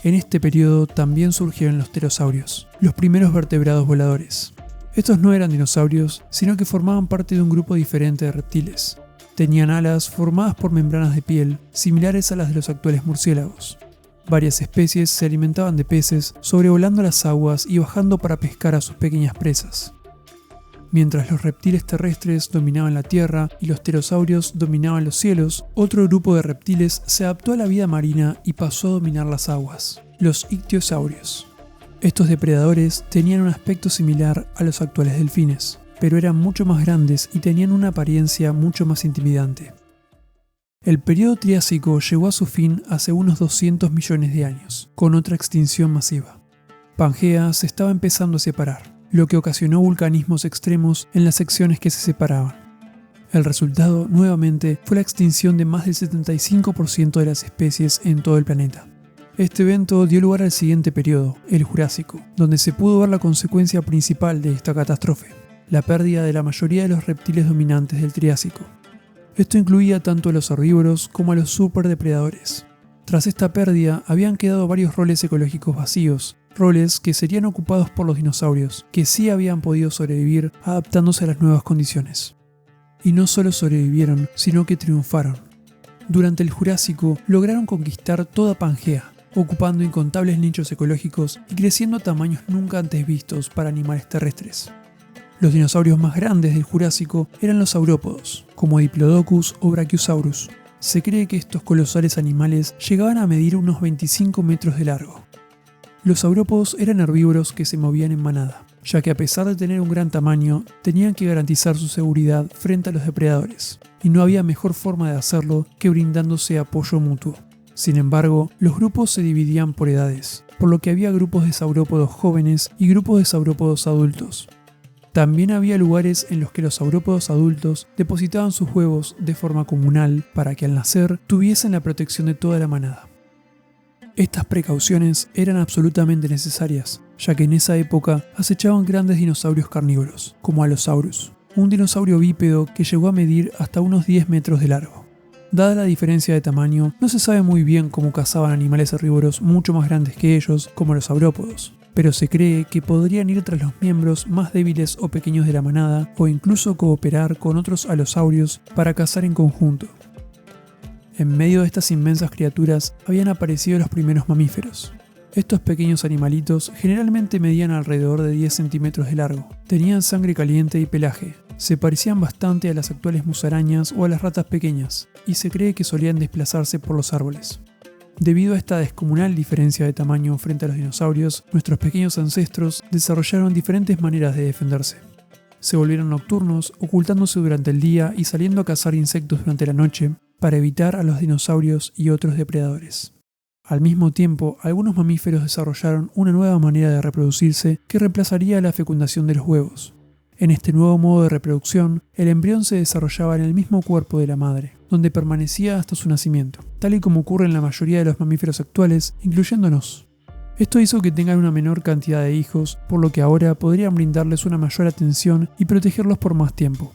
En este periodo también surgieron los pterosaurios, los primeros vertebrados voladores. Estos no eran dinosaurios, sino que formaban parte de un grupo diferente de reptiles. Tenían alas formadas por membranas de piel, similares a las de los actuales murciélagos. Varias especies se alimentaban de peces, sobrevolando las aguas y bajando para pescar a sus pequeñas presas. Mientras los reptiles terrestres dominaban la tierra y los pterosaurios dominaban los cielos, otro grupo de reptiles se adaptó a la vida marina y pasó a dominar las aguas, los ictiosaurios. Estos depredadores tenían un aspecto similar a los actuales delfines, pero eran mucho más grandes y tenían una apariencia mucho más intimidante. El período Triásico llegó a su fin hace unos 200 millones de años, con otra extinción masiva. Pangea se estaba empezando a separar, lo que ocasionó vulcanismos extremos en las secciones que se separaban. El resultado, nuevamente, fue la extinción de más del 75% de las especies en todo el planeta. Este evento dio lugar al siguiente periodo, el Jurásico, donde se pudo ver la consecuencia principal de esta catástrofe, la pérdida de la mayoría de los reptiles dominantes del Triásico. Esto incluía tanto a los herbívoros como a los superdepredadores. Tras esta pérdida, habían quedado varios roles ecológicos vacíos, roles que serían ocupados por los dinosaurios, que sí habían podido sobrevivir adaptándose a las nuevas condiciones. Y no solo sobrevivieron, sino que triunfaron. Durante el Jurásico lograron conquistar toda Pangea, ocupando incontables nichos ecológicos y creciendo a tamaños nunca antes vistos para animales terrestres. Los dinosaurios más grandes del Jurásico eran los saurópodos, como Diplodocus o Brachiosaurus. Se cree que estos colosales animales llegaban a medir unos 25 metros de largo. Los saurópodos eran herbívoros que se movían en manada, ya que a pesar de tener un gran tamaño, tenían que garantizar su seguridad frente a los depredadores, y no había mejor forma de hacerlo que brindándose apoyo mutuo. Sin embargo, los grupos se dividían por edades, por lo que había grupos de saurópodos jóvenes y grupos de saurópodos adultos. También había lugares en los que los saurópodos adultos depositaban sus huevos de forma comunal para que al nacer tuviesen la protección de toda la manada. Estas precauciones eran absolutamente necesarias, ya que en esa época acechaban grandes dinosaurios carnívoros, como Allosaurus, un dinosaurio bípedo que llegó a medir hasta unos 10 metros de largo. Dada la diferencia de tamaño, no se sabe muy bien cómo cazaban animales herbívoros mucho más grandes que ellos, como los saurópodos, pero se cree que podrían ir tras los miembros más débiles o pequeños de la manada, o incluso cooperar con otros alosaurios para cazar en conjunto. En medio de estas inmensas criaturas habían aparecido los primeros mamíferos. Estos pequeños animalitos generalmente medían alrededor de 10 centímetros de largo, tenían sangre caliente y pelaje, se parecían bastante a las actuales musarañas o a las ratas pequeñas, y se cree que solían desplazarse por los árboles. Debido a esta descomunal diferencia de tamaño frente a los dinosaurios, nuestros pequeños ancestros desarrollaron diferentes maneras de defenderse. Se volvieron nocturnos, ocultándose durante el día y saliendo a cazar insectos durante la noche, para evitar a los dinosaurios y otros depredadores. Al mismo tiempo, algunos mamíferos desarrollaron una nueva manera de reproducirse que reemplazaría la fecundación de los huevos. En este nuevo modo de reproducción, el embrión se desarrollaba en el mismo cuerpo de la madre, donde permanecía hasta su nacimiento, tal y como ocurre en la mayoría de los mamíferos actuales, incluyéndonos. Esto hizo que tengan una menor cantidad de hijos, por lo que ahora podrían brindarles una mayor atención y protegerlos por más tiempo.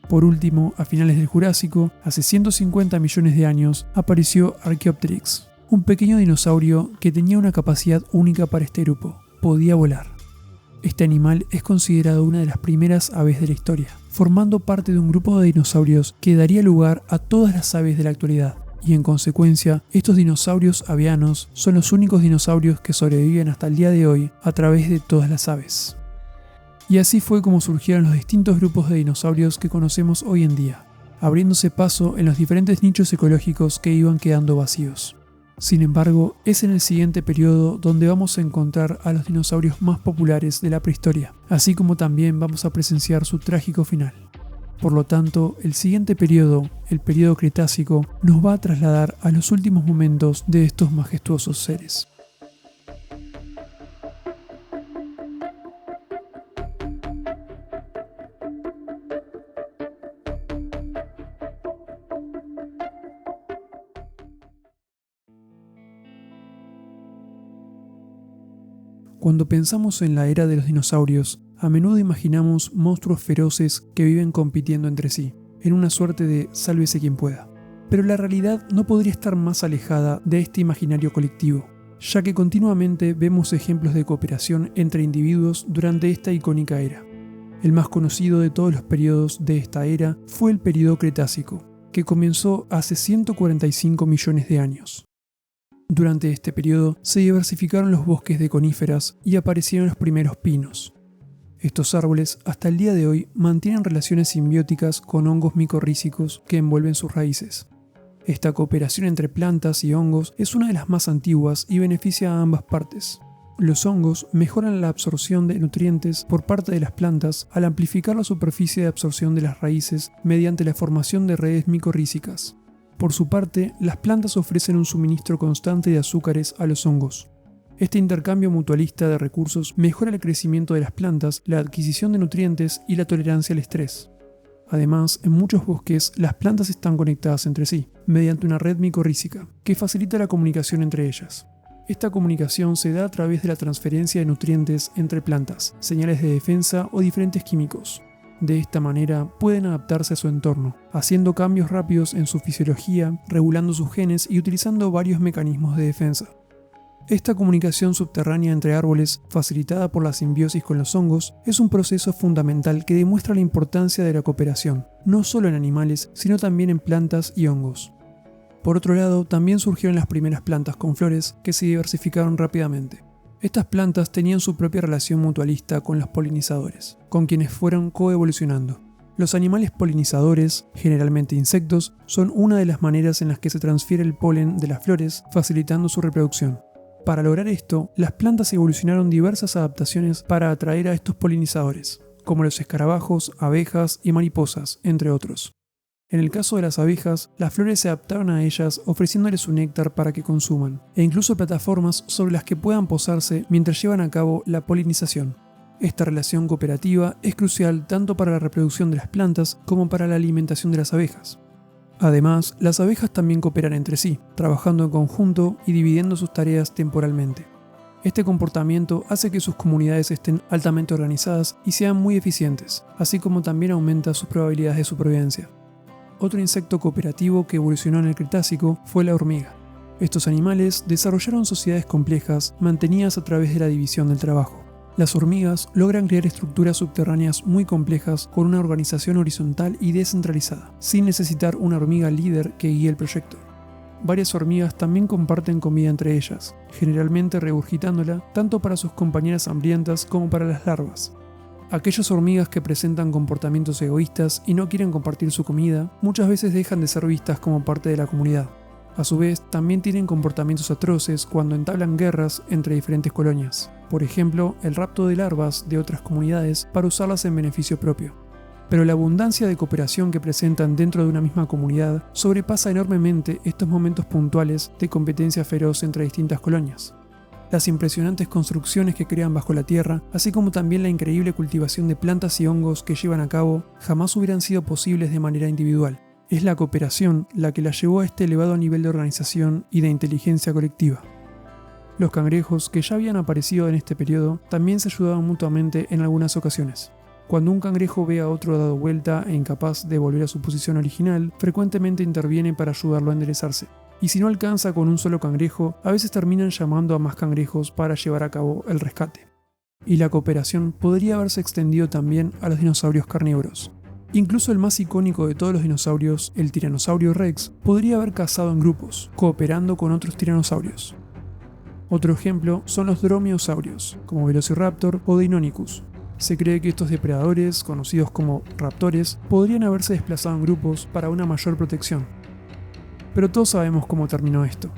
Por último, a finales del Jurásico, hace 150 millones de años, apareció Archaeopteryx, un pequeño dinosaurio que tenía una capacidad única para este grupo: podía volar. Este animal es considerado una de las primeras aves de la historia, formando parte de un grupo de dinosaurios que daría lugar a todas las aves de la actualidad, y en consecuencia, estos dinosaurios avianos son los únicos dinosaurios que sobreviven hasta el día de hoy a través de todas las aves. Y así fue como surgieron los distintos grupos de dinosaurios que conocemos hoy en día, abriéndose paso en los diferentes nichos ecológicos que iban quedando vacíos. Sin embargo, es en el siguiente periodo donde vamos a encontrar a los dinosaurios más populares de la prehistoria, así como también vamos a presenciar su trágico final. Por lo tanto, el siguiente periodo, el periodo Cretácico, nos va a trasladar a los últimos momentos de estos majestuosos seres. Cuando pensamos en la era de los dinosaurios, a menudo imaginamos monstruos feroces que viven compitiendo entre sí, en una suerte de sálvese quien pueda. Pero la realidad no podría estar más alejada de este imaginario colectivo, ya que continuamente vemos ejemplos de cooperación entre individuos durante esta icónica era. El más conocido de todos los periodos de esta era fue el periodo Cretácico, que comenzó hace 145 millones de años. Durante este periodo se diversificaron los bosques de coníferas y aparecieron los primeros pinos. Estos árboles hasta el día de hoy mantienen relaciones simbióticas con hongos micorrízicos que envuelven sus raíces. Esta cooperación entre plantas y hongos es una de las más antiguas y beneficia a ambas partes. Los hongos mejoran la absorción de nutrientes por parte de las plantas al amplificar la superficie de absorción de las raíces mediante la formación de redes micorrízicas. Por su parte, las plantas ofrecen un suministro constante de azúcares a los hongos. Este intercambio mutualista de recursos mejora el crecimiento de las plantas, la adquisición de nutrientes y la tolerancia al estrés. Además, en muchos bosques, las plantas están conectadas entre sí, mediante una red micorrízica, que facilita la comunicación entre ellas. Esta comunicación se da a través de la transferencia de nutrientes entre plantas, señales de defensa o diferentes químicos. De esta manera pueden adaptarse a su entorno, haciendo cambios rápidos en su fisiología, regulando sus genes y utilizando varios mecanismos de defensa. Esta comunicación subterránea entre árboles, facilitada por la simbiosis con los hongos, es un proceso fundamental que demuestra la importancia de la cooperación, no solo en animales, sino también en plantas y hongos. Por otro lado, también surgieron las primeras plantas con flores que se diversificaron rápidamente. Estas plantas tenían su propia relación mutualista con los polinizadores, con quienes fueron coevolucionando. Los animales polinizadores, generalmente insectos, son una de las maneras en las que se transfiere el polen de las flores, facilitando su reproducción. Para lograr esto, las plantas evolucionaron diversas adaptaciones para atraer a estos polinizadores, como los escarabajos, abejas y mariposas, entre otros. En el caso de las abejas, las flores se adaptaron a ellas ofreciéndoles su néctar para que consuman, e incluso plataformas sobre las que puedan posarse mientras llevan a cabo la polinización. Esta relación cooperativa es crucial tanto para la reproducción de las plantas como para la alimentación de las abejas. Además, las abejas también cooperan entre sí, trabajando en conjunto y dividiendo sus tareas temporalmente. Este comportamiento hace que sus comunidades estén altamente organizadas y sean muy eficientes, así como también aumenta sus probabilidades de supervivencia. Otro insecto cooperativo que evolucionó en el Cretácico fue la hormiga. Estos animales desarrollaron sociedades complejas mantenidas a través de la división del trabajo. Las hormigas logran crear estructuras subterráneas muy complejas con una organización horizontal y descentralizada, sin necesitar una hormiga líder que guíe el proyecto. Varias hormigas también comparten comida entre ellas, generalmente regurgitándola tanto para sus compañeras hambrientas como para las larvas. Aquellas hormigas que presentan comportamientos egoístas y no quieren compartir su comida, muchas veces dejan de ser vistas como parte de la comunidad. A su vez, también tienen comportamientos atroces cuando entablan guerras entre diferentes colonias. Por ejemplo, el rapto de larvas de otras comunidades para usarlas en beneficio propio. Pero la abundancia de cooperación que presentan dentro de una misma comunidad sobrepasa enormemente estos momentos puntuales de competencia feroz entre distintas colonias. las impresionantes construcciones que crean bajo la tierra, así como también la increíble cultivación de plantas y hongos que llevan a cabo, jamás hubieran sido posibles de manera individual. Es la cooperación la que la llevó a este elevado nivel de organización y de inteligencia colectiva. Los cangrejos, que ya habían aparecido en este periodo, también se ayudaban mutuamente en algunas ocasiones. Cuando un cangrejo ve a otro dado vuelta e incapaz de volver a su posición original, frecuentemente interviene para ayudarlo a enderezarse. Y si no alcanza con un solo cangrejo, a veces terminan llamando a más cangrejos para llevar a cabo el rescate. Y la cooperación podría haberse extendido también a los dinosaurios carnívoros. Incluso el más icónico de todos los dinosaurios, el Tiranosaurio Rex, podría haber cazado en grupos, cooperando con otros tiranosaurios. Otro ejemplo son los dromiosaurios, como Velociraptor o Deinonychus. Se cree que estos depredadores, conocidos como raptores, podrían haberse desplazado en grupos para una mayor protección. Pero todos sabemos cómo terminó esto.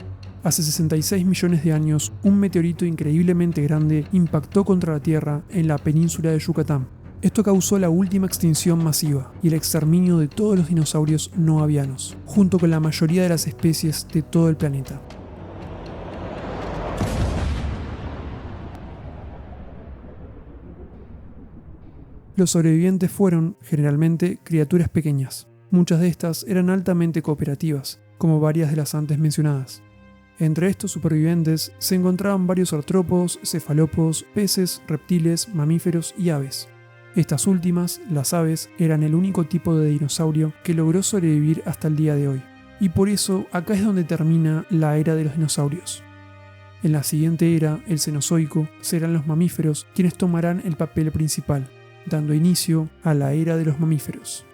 Hace 66 millones de años, un meteorito increíblemente grande impactó contra la Tierra en la península de Yucatán. Esto causó la última extinción masiva y el exterminio de todos los dinosaurios no avianos, junto con la mayoría de las especies de todo el planeta. Los sobrevivientes fueron, generalmente, criaturas pequeñas. Muchas de estas eran altamente cooperativas, como varias de las antes mencionadas. Entre estos supervivientes se encontraban varios artrópodos, cefalópodos, peces, reptiles, mamíferos y aves. Estas últimas, las aves, eran el único tipo de dinosaurio que logró sobrevivir hasta el día de hoy. Y por eso acá es donde termina la era de los dinosaurios. En la siguiente era, el Cenozoico, serán los mamíferos quienes tomarán el papel principal, dando inicio a la era de los mamíferos.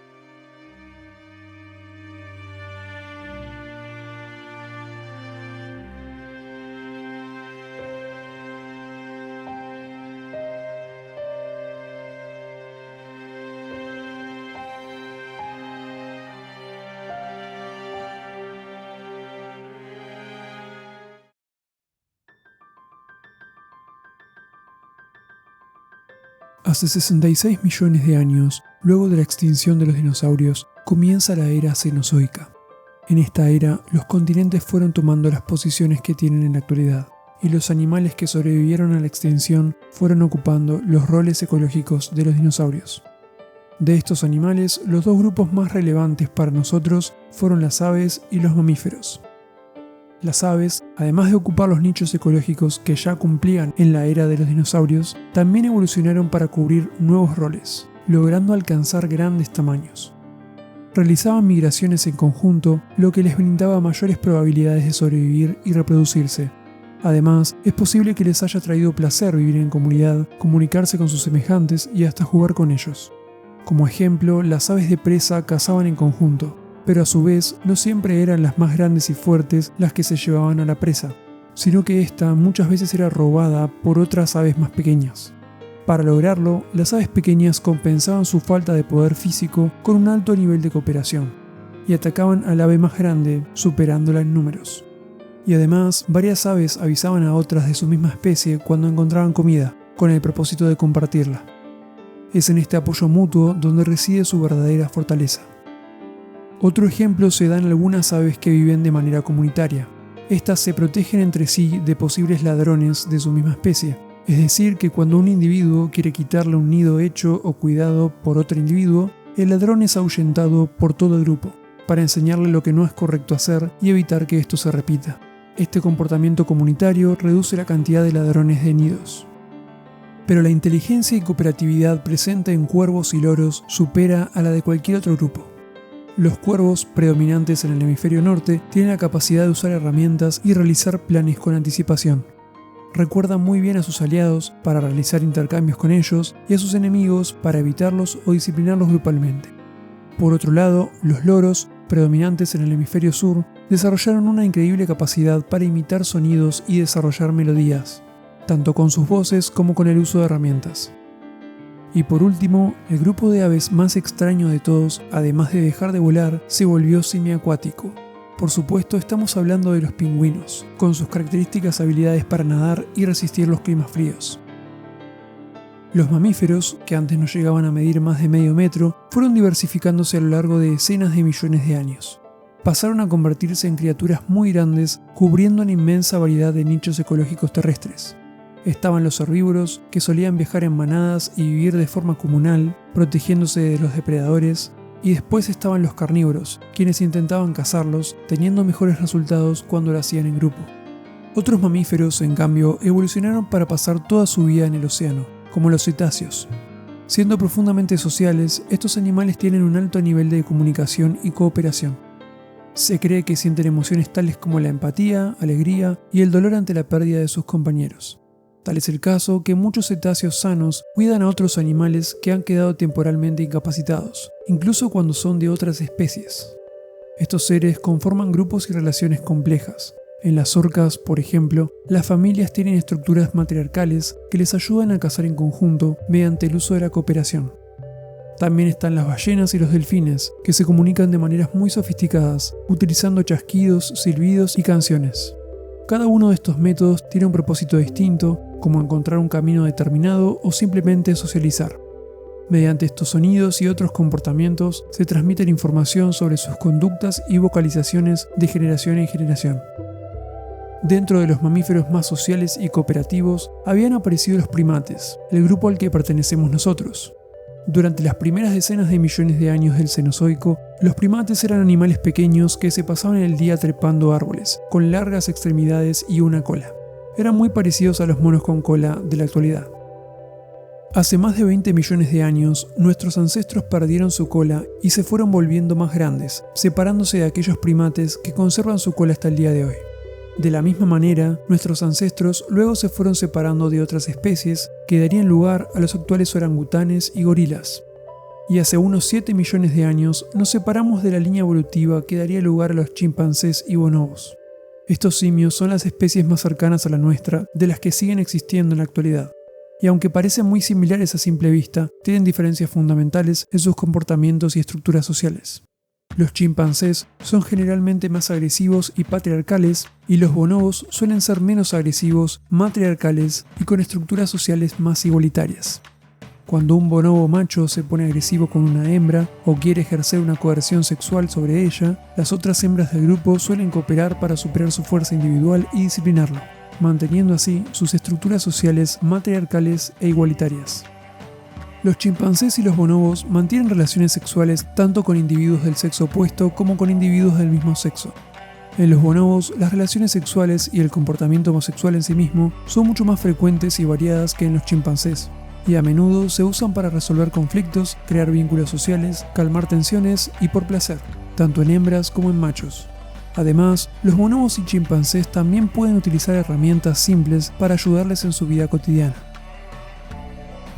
Hace 66 millones de años, luego de la extinción de los dinosaurios, comienza la era Cenozoica. En esta era, los continentes fueron tomando las posiciones que tienen en la actualidad, y los animales que sobrevivieron a la extinción fueron ocupando los roles ecológicos de los dinosaurios. De estos animales, los dos grupos más relevantes para nosotros fueron las aves y los mamíferos. Las aves, además de ocupar los nichos ecológicos que ya cumplían en la era de los dinosaurios, también evolucionaron para cubrir nuevos roles, logrando alcanzar grandes tamaños. Realizaban migraciones en conjunto, lo que les brindaba mayores probabilidades de sobrevivir y reproducirse. Además, es posible que les haya traído placer vivir en comunidad, comunicarse con sus semejantes y hasta jugar con ellos. Como ejemplo, las aves de presa cazaban en conjunto, pero a su vez no siempre eran las más grandes y fuertes las que se llevaban a la presa, sino que ésta muchas veces era robada por otras aves más pequeñas. Para lograrlo, las aves pequeñas compensaban su falta de poder físico con un alto nivel de cooperación, y atacaban al ave más grande, superándola en números. Y además, varias aves avisaban a otras de su misma especie cuando encontraban comida, con el propósito de compartirla. Es en este apoyo mutuo donde reside su verdadera fortaleza. Otro ejemplo se da en algunas aves que viven de manera comunitaria. Estas se protegen entre sí de posibles ladrones de su misma especie. Es decir, que cuando un individuo quiere quitarle un nido hecho o cuidado por otro individuo, el ladrón es ahuyentado por todo el grupo, para enseñarle lo que no es correcto hacer y evitar que esto se repita. Este comportamiento comunitario reduce la cantidad de ladrones de nidos. Pero la inteligencia y cooperatividad presente en cuervos y loros supera a la de cualquier otro grupo. Los cuervos, predominantes en el hemisferio norte, tienen la capacidad de usar herramientas y realizar planes con anticipación. Recuerdan muy bien a sus aliados para realizar intercambios con ellos y a sus enemigos para evitarlos o disciplinarlos grupalmente. Por otro lado, los loros, predominantes en el hemisferio sur, desarrollaron una increíble capacidad para imitar sonidos y desarrollar melodías, tanto con sus voces como con el uso de herramientas. Y por último, el grupo de aves más extraño de todos, además de dejar de volar, se volvió semiacuático. Por supuesto, estamos hablando de los pingüinos, con sus características habilidades para nadar y resistir los climas fríos. Los mamíferos, que antes no llegaban a medir más de medio metro, fueron diversificándose a lo largo de decenas de millones de años. pasaron a convertirse en criaturas muy grandes, cubriendo una inmensa variedad de nichos ecológicos terrestres. Estaban los herbívoros, que solían viajar en manadas y vivir de forma comunal, protegiéndose de los depredadores, y después estaban los carnívoros, quienes intentaban cazarlos, teniendo mejores resultados cuando lo hacían en grupo. Otros mamíferos, en cambio, evolucionaron para pasar toda su vida en el océano, como los cetáceos. Siendo profundamente sociales, estos animales tienen un alto nivel de comunicación y cooperación. Se cree que sienten emociones tales como la empatía, alegría y el dolor ante la pérdida de sus compañeros. Tal es el caso que muchos cetáceos sanos cuidan a otros animales que han quedado temporalmente incapacitados, incluso cuando son de otras especies. Estos seres conforman grupos y relaciones complejas. En las orcas, por ejemplo, las familias tienen estructuras matriarcales que les ayudan a cazar en conjunto mediante el uso de la cooperación. También están las ballenas y los delfines, que se comunican de maneras muy sofisticadas, utilizando chasquidos, silbidos y canciones. Cada uno de estos métodos tiene un propósito distinto, como encontrar un camino determinado o simplemente socializar. Mediante estos sonidos y otros comportamientos se transmite información sobre sus conductas y vocalizaciones de generación en generación. Dentro de los mamíferos más sociales y cooperativos habían aparecido los primates, el grupo al que pertenecemos nosotros. Durante las primeras decenas de millones de años del Cenozoico, los primates eran animales pequeños que se pasaban el día trepando árboles, con largas extremidades y una cola. Eran muy parecidos a los monos con cola de la actualidad. Hace más de 20 millones de años, nuestros ancestros perdieron su cola y se fueron volviendo más grandes, separándose de aquellos primates que conservan su cola hasta el día de hoy. De la misma manera, nuestros ancestros luego se fueron separando de otras especies que darían lugar a los actuales orangutanes y gorilas. Y hace unos 7 millones de años nos separamos de la línea evolutiva que daría lugar a los chimpancés y bonobos. Estos simios son las especies más cercanas a la nuestra de las que siguen existiendo en la actualidad. Y aunque parecen muy similares a simple vista, tienen diferencias fundamentales en sus comportamientos y estructuras sociales. Los chimpancés son generalmente más agresivos y patriarcales, y los bonobos suelen ser menos agresivos, matriarcales y con estructuras sociales más igualitarias. Cuando un bonobo macho se pone agresivo con una hembra o quiere ejercer una coerción sexual sobre ella, las otras hembras del grupo suelen cooperar para superar su fuerza individual y disciplinarlo, manteniendo así sus estructuras sociales matriarcales e igualitarias. Los chimpancés y los bonobos mantienen relaciones sexuales tanto con individuos del sexo opuesto como con individuos del mismo sexo. En los bonobos, las relaciones sexuales y el comportamiento homosexual en sí mismo son mucho más frecuentes y variadas que en los chimpancés, y a menudo se usan para resolver conflictos, crear vínculos sociales, calmar tensiones y por placer, tanto en hembras como en machos. Además, los bonobos y chimpancés también pueden utilizar herramientas simples para ayudarles en su vida cotidiana.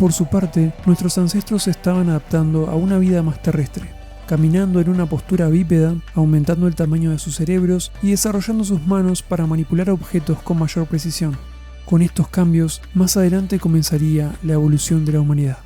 Por su parte, nuestros ancestros se estaban adaptando a una vida más terrestre, caminando en una postura bípeda, aumentando el tamaño de sus cerebros y desarrollando sus manos para manipular objetos con mayor precisión. Con estos cambios, más adelante comenzaría la evolución de la humanidad.